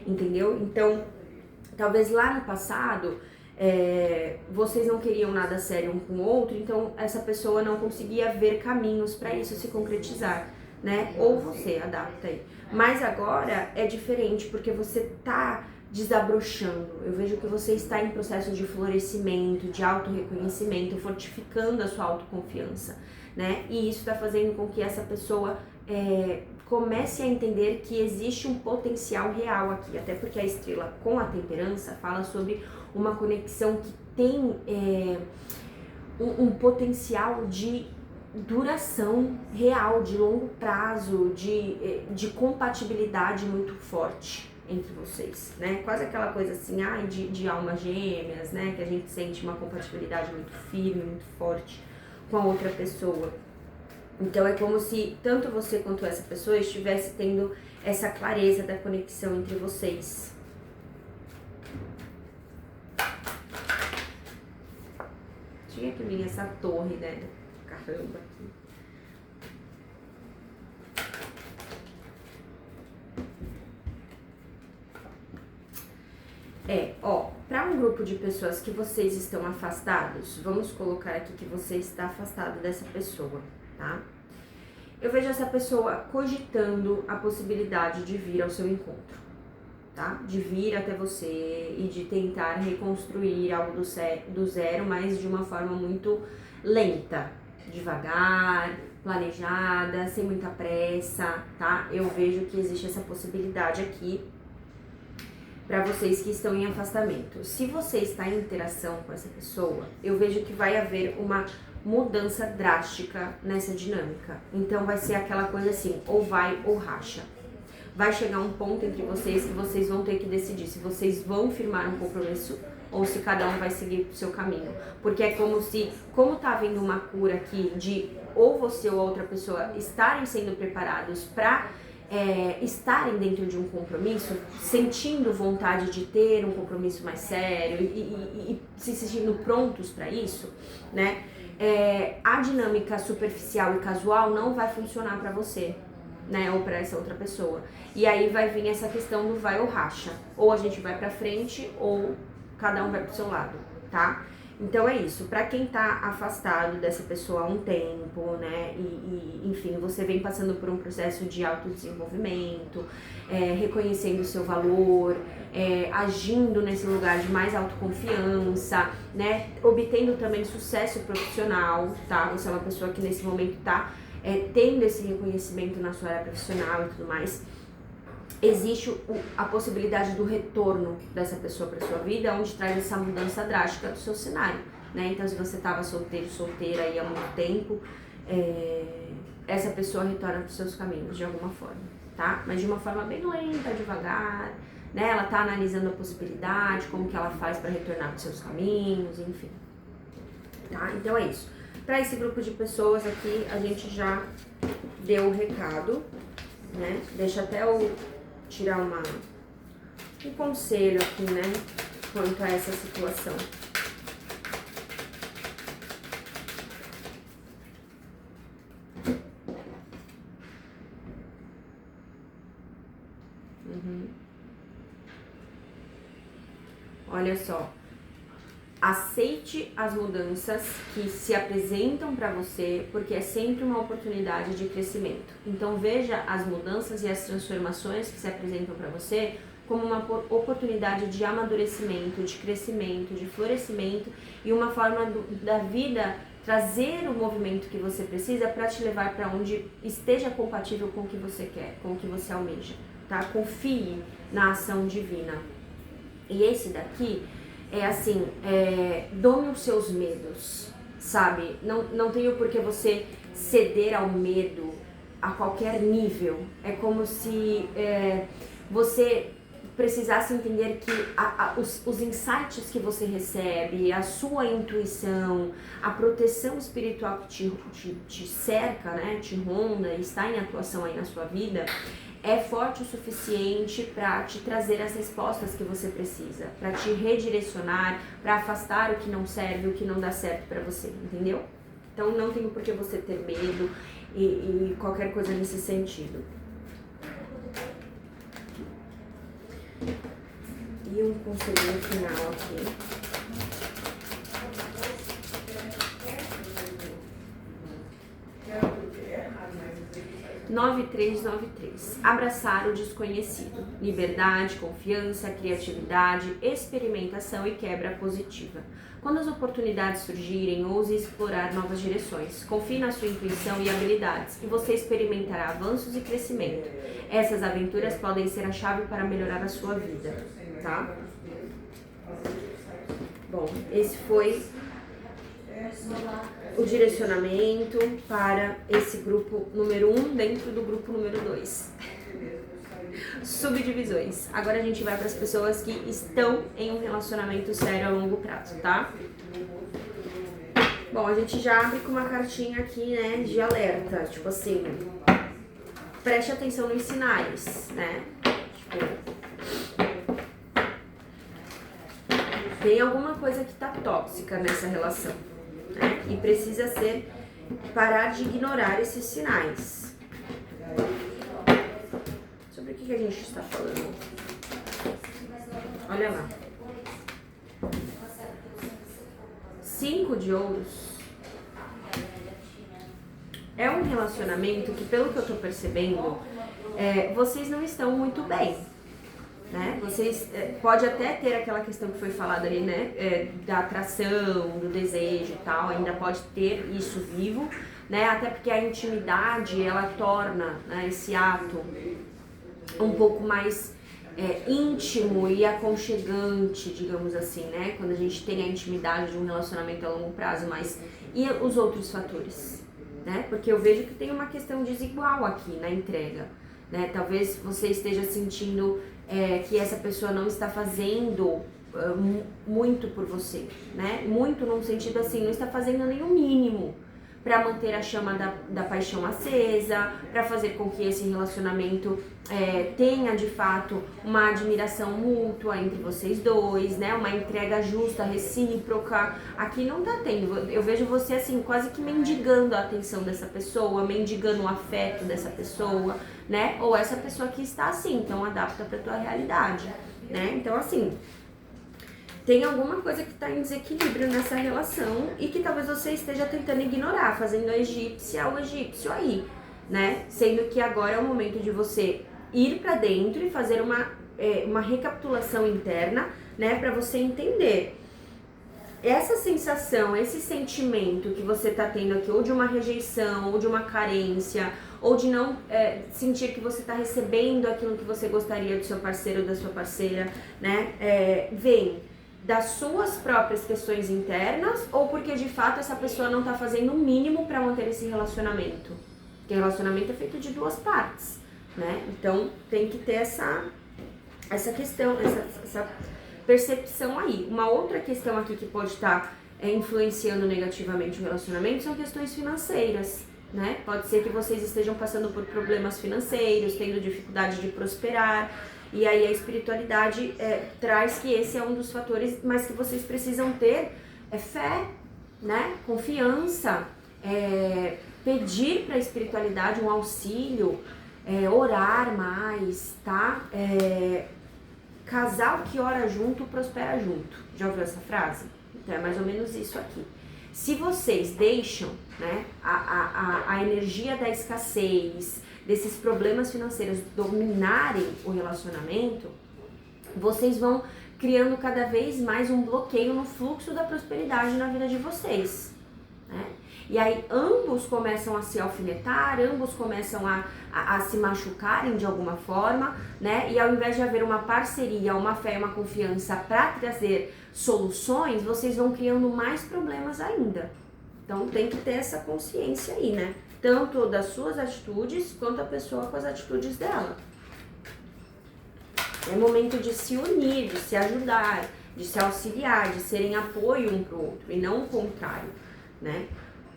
S1: entendeu? Então, talvez lá no passado vocês não queriam nada sério um com o outro, então essa pessoa não conseguia ver caminhos para isso se concretizar, né? Ou você adapta aí. Mas agora é diferente, porque você tá desabrochando. Eu vejo que você está em processo de florescimento, de autorreconhecimento, fortificando a sua autoconfiança, né? E isso tá fazendo com que essa pessoa comece a entender que existe um potencial real aqui, até porque a estrela com a temperança fala sobre uma conexão que tem um potencial de duração real, de longo prazo, de compatibilidade muito forte entre vocês, né? Quase aquela coisa assim, de almas gêmeas, né? Que a gente sente uma compatibilidade muito firme, muito forte com a outra pessoa. Então é como se tanto você quanto essa pessoa estivesse tendo essa clareza da conexão entre vocês. Tinha que vir essa torre, né? Caramba aqui. Para um grupo de pessoas que vocês estão afastados, vamos colocar aqui que você está afastado dessa pessoa, tá? Eu vejo essa pessoa cogitando a possibilidade de vir ao seu encontro, tá? De vir até você e de tentar reconstruir algo do zero, mas de uma forma muito lenta, devagar, planejada, sem muita pressa, tá? Eu vejo que existe essa possibilidade aqui para vocês que estão em afastamento. Se você está em interação com essa pessoa, eu vejo que vai haver uma mudança drástica nessa dinâmica. Então vai ser aquela coisa assim, ou vai ou racha. Vai chegar um ponto entre vocês que vocês vão ter que decidir se vocês vão firmar um compromisso ou se cada um vai seguir o seu caminho. Porque é como tá havendo uma cura aqui de ou você ou outra pessoa estarem sendo preparados para estarem dentro de um compromisso, sentindo vontade de ter um compromisso mais sério e se sentindo prontos para isso, né? A dinâmica superficial e casual não vai funcionar para você, né? Ou para essa outra pessoa. E aí vai vir essa questão do vai ou racha. Ou a gente vai para frente ou cada um vai pro seu lado, tá? Então é isso, pra quem tá afastado dessa pessoa há um tempo, né, enfim, você vem passando por um processo de autodesenvolvimento, reconhecendo o seu valor, agindo nesse lugar de mais autoconfiança, né, obtendo também sucesso profissional, tá? Você é uma pessoa que nesse momento tá tendo esse reconhecimento na sua área profissional e tudo mais. Existe a possibilidade do retorno dessa pessoa para sua vida, onde traz essa mudança drástica do seu cenário, né? Então, se você estava solteiro, solteira aí há muito tempo, essa pessoa retorna para os seus caminhos de alguma forma, tá? Mas de uma forma bem lenta, devagar, né? Ela tá analisando a possibilidade, como que ela faz para retornar para os seus caminhos, enfim, tá? Então é isso. Para esse grupo de pessoas aqui, a gente já deu o recado, né? Deixa até eu tirar um conselho aqui, né, quanto a essa situação. Olha só, aceite as mudanças que se apresentam para você, porque é sempre uma oportunidade de crescimento. Então veja as mudanças e as transformações que se apresentam para você como uma oportunidade de amadurecimento, de crescimento, de florescimento e uma forma da vida trazer o movimento que você precisa para te levar para onde esteja compatível com o que você quer, com o que você almeja, tá? Confie na ação divina. E esse daqui é assim, dome os seus medos, sabe? Não tenho por que você ceder ao medo a qualquer nível. É como se você precisasse entender que os insights que você recebe, a sua intuição, a proteção espiritual que te cerca, né? Te ronda e está em atuação aí na sua vida, é forte o suficiente para te trazer as respostas que você precisa, para te redirecionar, para afastar o que não serve, o que não dá certo para você, entendeu? Então não tem por que você ter medo e qualquer coisa nesse sentido. E um conselho final aqui. 9393. Abraçar o desconhecido. Liberdade, confiança, criatividade, experimentação e quebra positiva. Quando as oportunidades surgirem, ouse explorar novas direções. Confie na sua intuição e habilidades e você experimentará avanços e crescimento. Essas aventuras podem ser a chave para melhorar a sua vida, tá? Bom, esse foi o direcionamento para esse grupo número 1 dentro do grupo número 2. Subdivisões. Agora a gente vai para as pessoas que estão em um relacionamento sério a longo prazo, tá? Bom, a gente já abre com uma cartinha aqui, né, de alerta, tipo assim, preste atenção nos sinais, né? Tipo, tem alguma coisa que tá tóxica nessa relação, né? E precisa parar de ignorar esses sinais. Sobre o que a gente está falando? Olha lá. 5 de ouros é um relacionamento que, pelo que eu tô percebendo, vocês não estão muito bem, né? Vocês pode até ter aquela questão que foi falada ali, né? Da atração, do desejo e tal, ainda pode ter isso vivo, né? Até porque a intimidade, ela torna, né, esse ato um pouco mais íntimo e aconchegante, digamos assim, né? Quando a gente tem a intimidade de um relacionamento a longo prazo, mas e os outros fatores, né? Porque eu vejo que tem uma questão desigual aqui na entrega, né? Talvez você esteja sentindo que essa pessoa não está fazendo muito por você, né? Muito num sentido assim, não está fazendo nem o mínimo para manter a chama da paixão acesa, para fazer com que esse relacionamento tenha de fato uma admiração mútua entre vocês dois, né? Uma entrega justa, recíproca. Aqui não tá tendo. Eu vejo você assim, quase que mendigando a atenção dessa pessoa, mendigando o afeto dessa pessoa, né? Ou essa pessoa que está assim, então adapta para tua realidade, né? Então assim, tem alguma coisa que está em desequilíbrio nessa relação e que talvez você esteja tentando ignorar, fazendo a egípcia ou egípcio aí, né? Sendo que agora é o momento de você ir para dentro e fazer uma recapitulação interna, né? Para você entender essa sensação, esse sentimento que você tá tendo aqui, ou de uma rejeição, ou de uma carência, ou de não sentir que você tá recebendo aquilo que você gostaria do seu parceiro ou da sua parceira, né? Vem das suas próprias questões internas, ou porque de fato essa pessoa não tá fazendo o mínimo para manter esse relacionamento. Porque relacionamento é feito de duas partes, né? Então tem que ter essa questão, essa percepção aí. Uma outra questão aqui que pode estar influenciando negativamente o relacionamento são questões financeiras, né? Pode ser que vocês estejam passando por problemas financeiros, tendo dificuldade de prosperar, e aí a espiritualidade traz que esse é um dos fatores, mas que vocês precisam ter fé, né? Confiança, pedir para a espiritualidade um auxílio, orar mais, tá? Casal que ora junto, prospera junto. Já ouviu essa frase? Então é mais ou menos isso aqui. Se vocês deixam, né, a energia da escassez, desses problemas financeiros dominarem o relacionamento, vocês vão criando cada vez mais um bloqueio no fluxo da prosperidade na vida de vocês, né? E aí ambos começam a se alfinetar, ambos começam a se machucarem de alguma forma, né? E ao invés de haver uma parceria, uma fé e uma confiança para trazer soluções, vocês vão criando mais problemas ainda. Então tem que ter essa consciência aí, né? Tanto das suas atitudes, quanto a pessoa com as atitudes dela. É momento de se unir, de se ajudar, de se auxiliar, de serem apoio um pro outro, e não o contrário, né?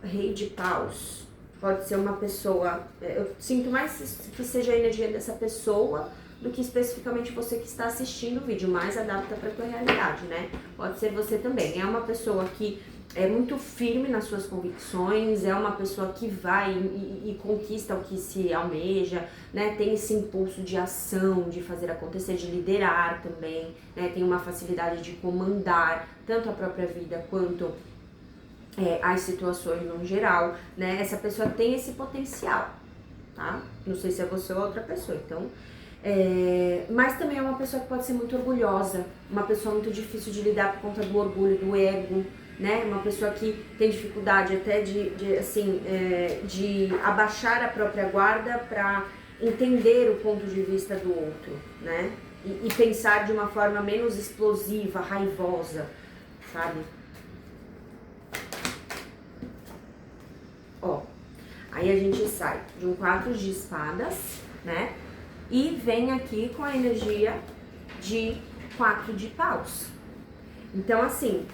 S1: Rei de paus, pode ser uma pessoa, eu sinto mais que seja a energia dessa pessoa do que especificamente você que está assistindo o vídeo, mais adapta para a tua realidade, né? Pode ser você também, é uma pessoa que é muito firme nas suas convicções, é uma pessoa que vai e conquista o que se almeja, né? Tem esse impulso de ação, de fazer acontecer, de liderar também, né? Tem uma facilidade de comandar tanto a própria vida quanto as situações no geral, né? Essa pessoa tem esse potencial, tá? Não sei se é você ou outra pessoa, então... mas também é uma pessoa que pode ser muito orgulhosa, uma pessoa muito difícil de lidar por conta do orgulho, do ego, né? Uma pessoa que tem dificuldade até de abaixar a própria guarda para entender o ponto de vista do outro, né? E pensar de uma forma menos explosiva, raivosa, sabe? Ó, aí a gente sai de um 4 de espadas, né? E vem aqui com a energia de 4 de paus. Então, assim,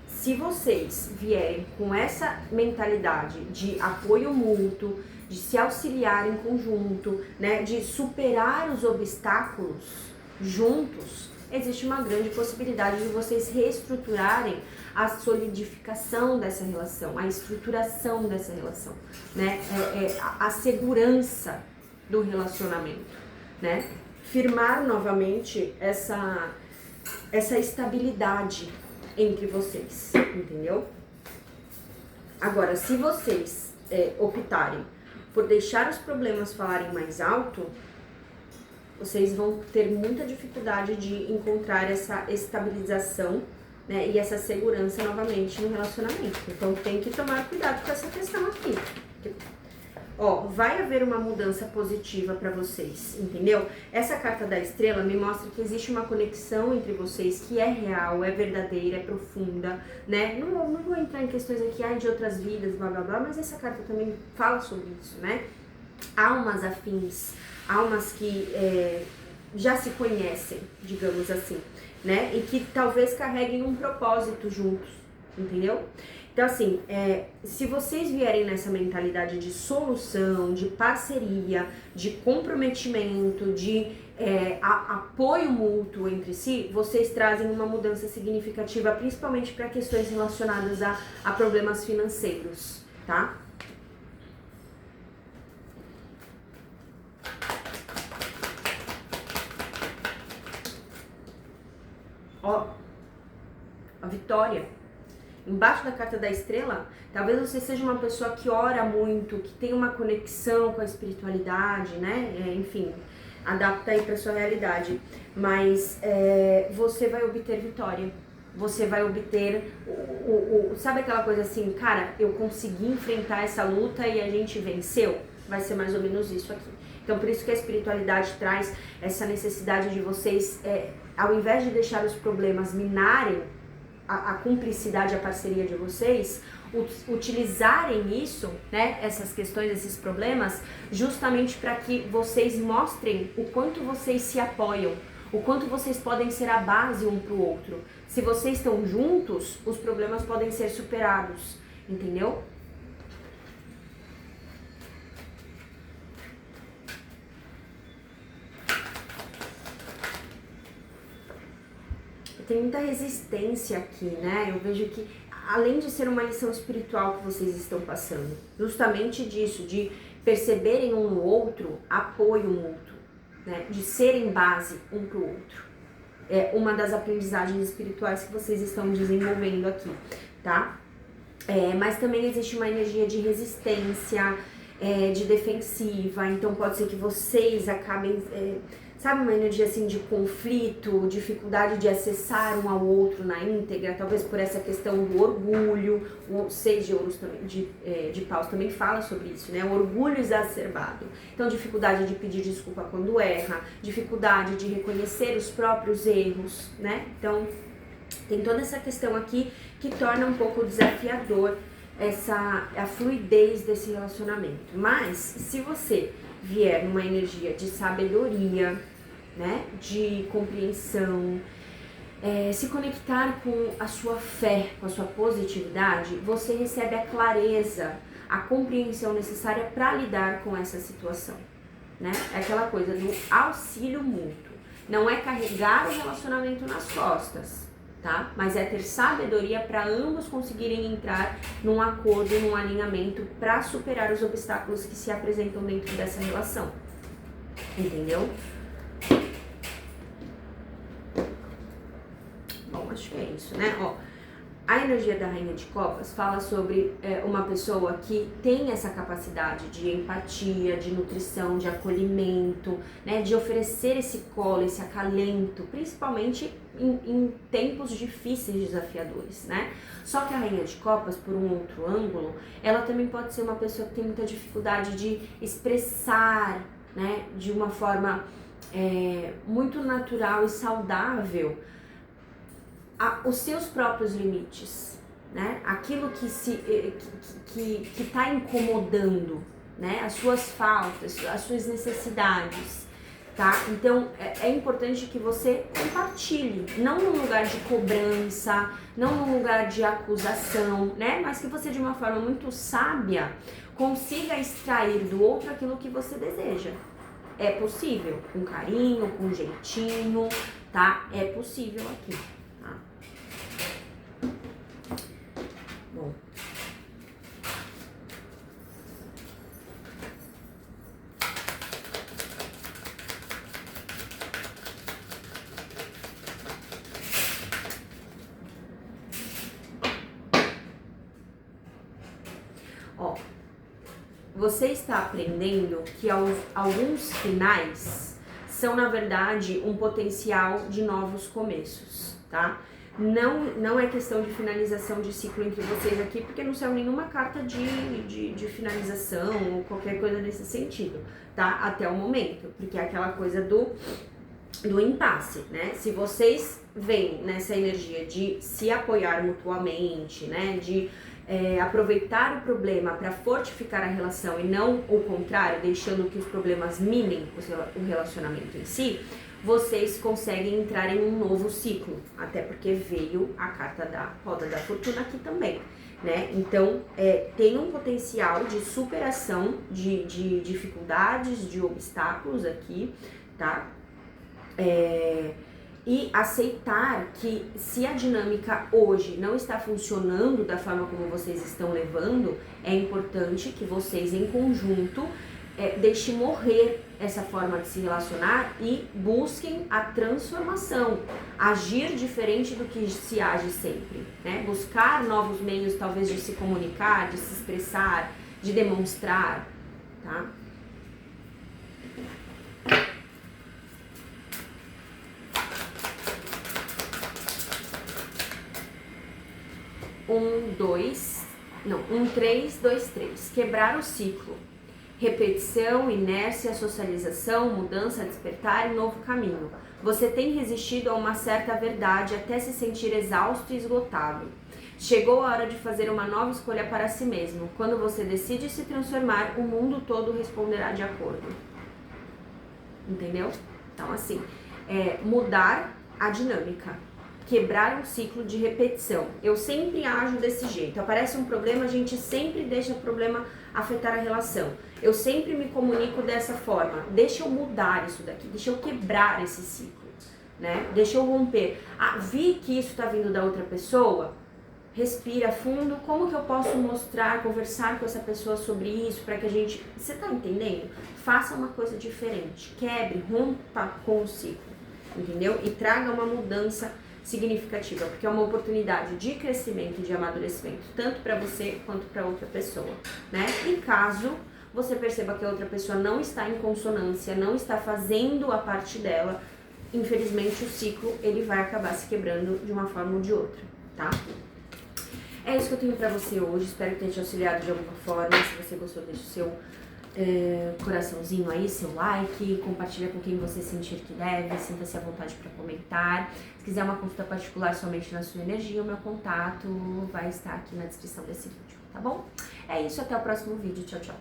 S1: se vocês vierem com essa mentalidade de apoio mútuo, de se auxiliar em conjunto, né? De superar os obstáculos juntos, existe uma grande possibilidade de vocês reestruturarem a solidificação dessa relação, a estruturação dessa relação, né? A segurança do relacionamento, né? Firmar novamente essa estabilidade entre vocês, entendeu? Agora, se vocês optarem por deixar os problemas falarem mais alto, vocês vão ter muita dificuldade de encontrar essa estabilização, né, e essa segurança novamente no relacionamento. Então tem que tomar cuidado com essa questão aqui. Ó, vai haver uma mudança positiva para vocês, entendeu? Essa carta da estrela me mostra que existe uma conexão entre vocês que é real, é verdadeira, é profunda, né? Não vou entrar em questões aqui de outras vidas, blá blá blá, mas essa carta também fala sobre isso, né? Almas afins, almas que já se conhecem, digamos assim, né? E que talvez carreguem um propósito juntos, entendeu? Então, assim, se vocês vierem nessa mentalidade de solução, de parceria, de comprometimento, de apoio mútuo entre si, vocês trazem uma mudança significativa, principalmente para questões relacionadas a problemas financeiros, tá? Ó, a vitória. Embaixo da carta da estrela, talvez você seja uma pessoa que ora muito, que tem uma conexão com a espiritualidade, né? Enfim, adapta aí para sua realidade. Mas você vai obter vitória. Você vai obter sabe aquela coisa assim, cara, eu consegui enfrentar essa luta e a gente venceu? Vai ser mais ou menos isso aqui. Então, por isso que a espiritualidade traz essa necessidade de vocês, ao invés de deixar os problemas minarem a cumplicidade, a parceria de vocês, utilizarem isso, né, essas questões, esses problemas, justamente para que vocês mostrem o quanto vocês se apoiam, o quanto vocês podem ser a base um para o outro. Se vocês estão juntos, os problemas podem ser superados, entendeu? Tem muita resistência aqui, né? Eu vejo que, além de ser uma lição espiritual que vocês estão passando, justamente disso, de perceberem um no outro, apoio mútuo, né? De serem base um pro outro. É uma das aprendizagens espirituais que vocês estão desenvolvendo aqui, tá? Mas também existe uma energia de resistência, de defensiva, então pode ser que vocês acabem... sabe, uma energia assim de conflito, dificuldade de acessar um ao outro na íntegra, talvez por essa questão do orgulho. O 6 de ouros de paus também fala sobre isso, né? O orgulho exacerbado. Então, dificuldade de pedir desculpa quando erra, dificuldade de reconhecer os próprios erros, né? Então, tem toda essa questão aqui que torna um pouco desafiador a fluidez desse relacionamento. Mas, se você vier numa energia de sabedoria, né, de compreensão, se conectar com a sua fé, com a sua positividade, você recebe a clareza, a compreensão necessária para lidar com essa situação, né? É aquela coisa do auxílio mútuo. Não é carregar o relacionamento nas costas, tá? Mas é ter sabedoria para ambos conseguirem entrar num acordo, num alinhamento para superar os obstáculos que se apresentam dentro dessa relação. Entendeu? Bom, acho que é isso, né? Ó, a energia da Rainha de Copas fala sobre uma pessoa que tem essa capacidade de empatia, de nutrição, de acolhimento, né? De oferecer esse colo, esse acalento, principalmente em tempos difíceis, desafiadores, né? Só que a Rainha de Copas, por um outro ângulo, ela também pode ser uma pessoa que tem muita dificuldade de expressar, né? De uma forma muito natural e saudável os seus próprios limites, né? Aquilo que tá incomodando, né? As suas faltas, as suas necessidades, tá? Então, é importante que você compartilhe, não num lugar de cobrança, não num lugar de acusação, né? Mas que você, de uma forma muito sábia, consiga extrair do outro aquilo que você deseja. É possível, com carinho, com jeitinho, tá? É possível aqui. Bom. Ó, você está aprendendo que alguns finais são, na verdade, um potencial de novos começos, tá? Não é questão de finalização de ciclo entre vocês aqui, porque não saiu nenhuma carta de finalização ou qualquer coisa nesse sentido, tá? Até o momento, porque é aquela coisa do impasse, né? Se vocês vêm nessa energia de se apoiar mutuamente, né? De aproveitar o problema para fortificar a relação e não o contrário, deixando que os problemas minem o relacionamento em si, vocês conseguem entrar em um novo ciclo, até porque veio a carta da roda da fortuna aqui também, né? Então, tem um potencial de superação de dificuldades, de obstáculos aqui, tá? E aceitar que se a dinâmica hoje não está funcionando da forma como vocês estão levando, é importante que vocês em conjunto deixe morrer essa forma de se relacionar e busquem a transformação, agir diferente do que se age sempre, né? Buscar novos meios, talvez, de se comunicar, de se expressar, de demonstrar, tá? Um, 3, 2, 3. Quebrar o ciclo. Repetição, inércia, socialização, mudança, despertar e novo caminho. Você tem resistido a uma certa verdade até se sentir exausto e esgotado. Chegou a hora de fazer uma nova escolha para si mesmo. Quando você decide se transformar, o mundo todo responderá de acordo. Entendeu? Então, assim, mudar a dinâmica. Quebrar um ciclo de repetição. Eu sempre ajo desse jeito. Aparece um problema, a gente sempre deixa o problema afetar a relação. Eu sempre me comunico dessa forma. Deixa eu mudar isso daqui, deixa eu quebrar esse ciclo, né? Deixa eu romper. Vi que isso tá vindo da outra pessoa, respira fundo. Como que eu posso mostrar, conversar com essa pessoa sobre isso, para que a gente... Você tá entendendo? Faça uma coisa diferente. Quebre, rompa com o ciclo, entendeu? E traga uma mudança significativa, porque é uma oportunidade de crescimento e de amadurecimento, tanto para você quanto para outra pessoa, né? E caso você perceba que a outra pessoa não está em consonância, não está fazendo a parte dela, infelizmente o ciclo ele vai acabar se quebrando de uma forma ou de outra, tá? É isso que eu tenho pra você hoje, espero que tenha te auxiliado de alguma forma. Se você gostou, deixa o seu coraçãozinho aí, seu like, compartilha com quem você sentir que deve, sinta-se à vontade para comentar. Se quiser uma consulta particular somente na sua energia, o meu contato vai estar aqui na descrição desse vídeo, tá bom? É isso, até o próximo vídeo, tchau, tchau!